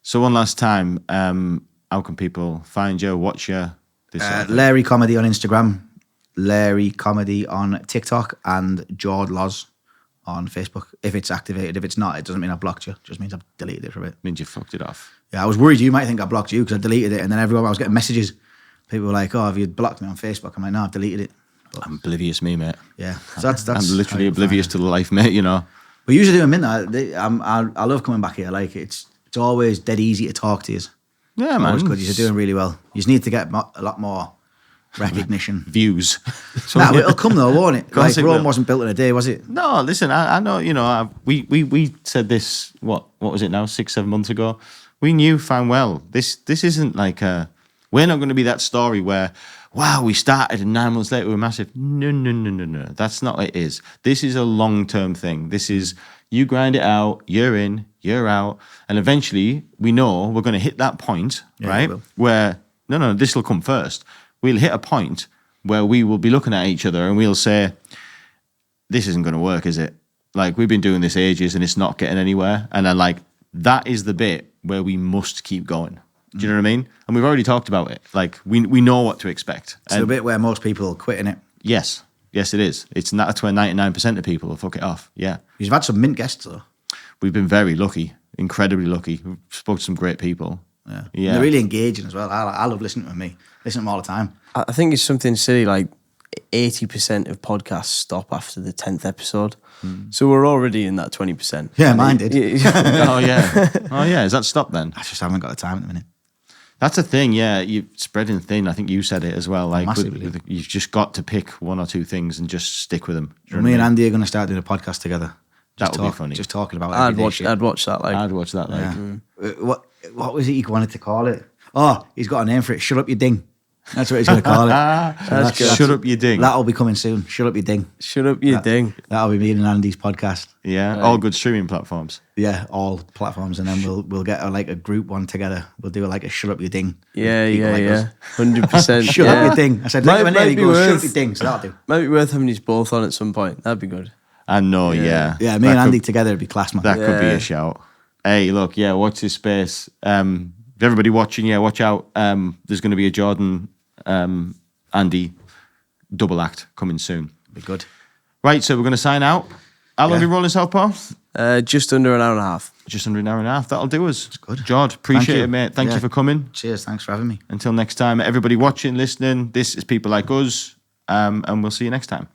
So one last time, how can people find you, watch you? This sort of thing? Larry Comedy on Instagram, Larry Comedy on TikTok, and Jord Loz on Facebook. If it's activated, if it's not, it doesn't mean I've blocked you. It just means I've deleted it for a bit. Means you fucked it off. Yeah, I was worried you might think I blocked you because I deleted it, and then everyone I was getting messages. People were like, "Oh, have you blocked me on Facebook?" I'm like, "No, I've deleted it." But, I'm oblivious, me, mate. yeah, so that's I'm literally how you oblivious find to the life, mate. it. We usually do a minute. I love coming back here. Like it's always dead easy to talk to you. Yeah, man. Always good. You're doing really well. You just need to get a lot more recognition. views. Nah, it'll come though, won't it? course Like it Rome will. wasn't built in a day, was it? No, listen, I know, we said this, what was it now, 6-7 months ago? We knew fine well, this isn't like we're not going to be that story where, wow, we started and 9 months later we're massive. No. That's not what it is. This is a long-term thing. This is, you grind it out, year in, year out, and eventually we know we're going to hit that point, right? we will. Where, no, this will come first. We'll hit a point where we will be looking at each other and we'll say, this isn't going to work, is it? Like, we've been doing this ages and it's not getting anywhere. And then, like, that is the bit where we must keep going. Do you know what I mean? And we've already talked about it. Like, we know what to expect. It's the bit where most people quit in it. Yes, it is. That's where 99% of people will fuck it off. Yeah. You've had some mint guests though. We've been very lucky, incredibly lucky. We've spoken to some great people. Yeah. Yeah. And they're really engaging as well. I love listening to them. Listen to them all the time. I think it's something silly like 80% of podcasts stop after the 10th episode. So we're already in that 20%. Yeah, mine did. Oh, yeah. Is that stop then? I just haven't got the time at the minute. That's a thing, yeah. You spreading thin. I think you said it as well. Like, Massively. you've just got to pick one or two things and just stick with them. Do you know Me what and I mean? Andy are going to start doing a podcast together. That would be funny. Just talking about I'd everyday watch. shit. I'd watch that. Like, I'd watch that. Like, Yeah. What was it you wanted to call it? Oh, he's got a name for it. Shut up, you ding. That's what he's going to call it. That's good. Shut up, you ding. That'll be coming soon. Shut up, you ding. shut up, you ding. That'll be me and Andy's podcast. Yeah, all good streaming platforms. Yeah, all platforms, and then we'll get a group one together. We'll do a shut up, you ding. Yeah, People like us. 100%. Shut up, you ding. I said, look at my name. He goes, shut up, you ding. So that'll do. Might be worth having these both on at some point. That'd be good. I know, yeah. Yeah, me and Andy together would be class, man. That could be a shout. Hey, look, yeah, watch this space. Everybody watching, yeah, watch out. There's going to be a Jordan, Andy double act coming soon. Be good. Right, so we're going to sign out. How long have we rolling Southpaw? Just under an hour and a half. Just under an hour and a half. That'll do us. That's good. Jord, appreciate you. it, mate. Thank Yeah. you for coming. Cheers. Thanks for having me. Until next time, everybody watching, listening, this is People Like Us, and we'll see you next time.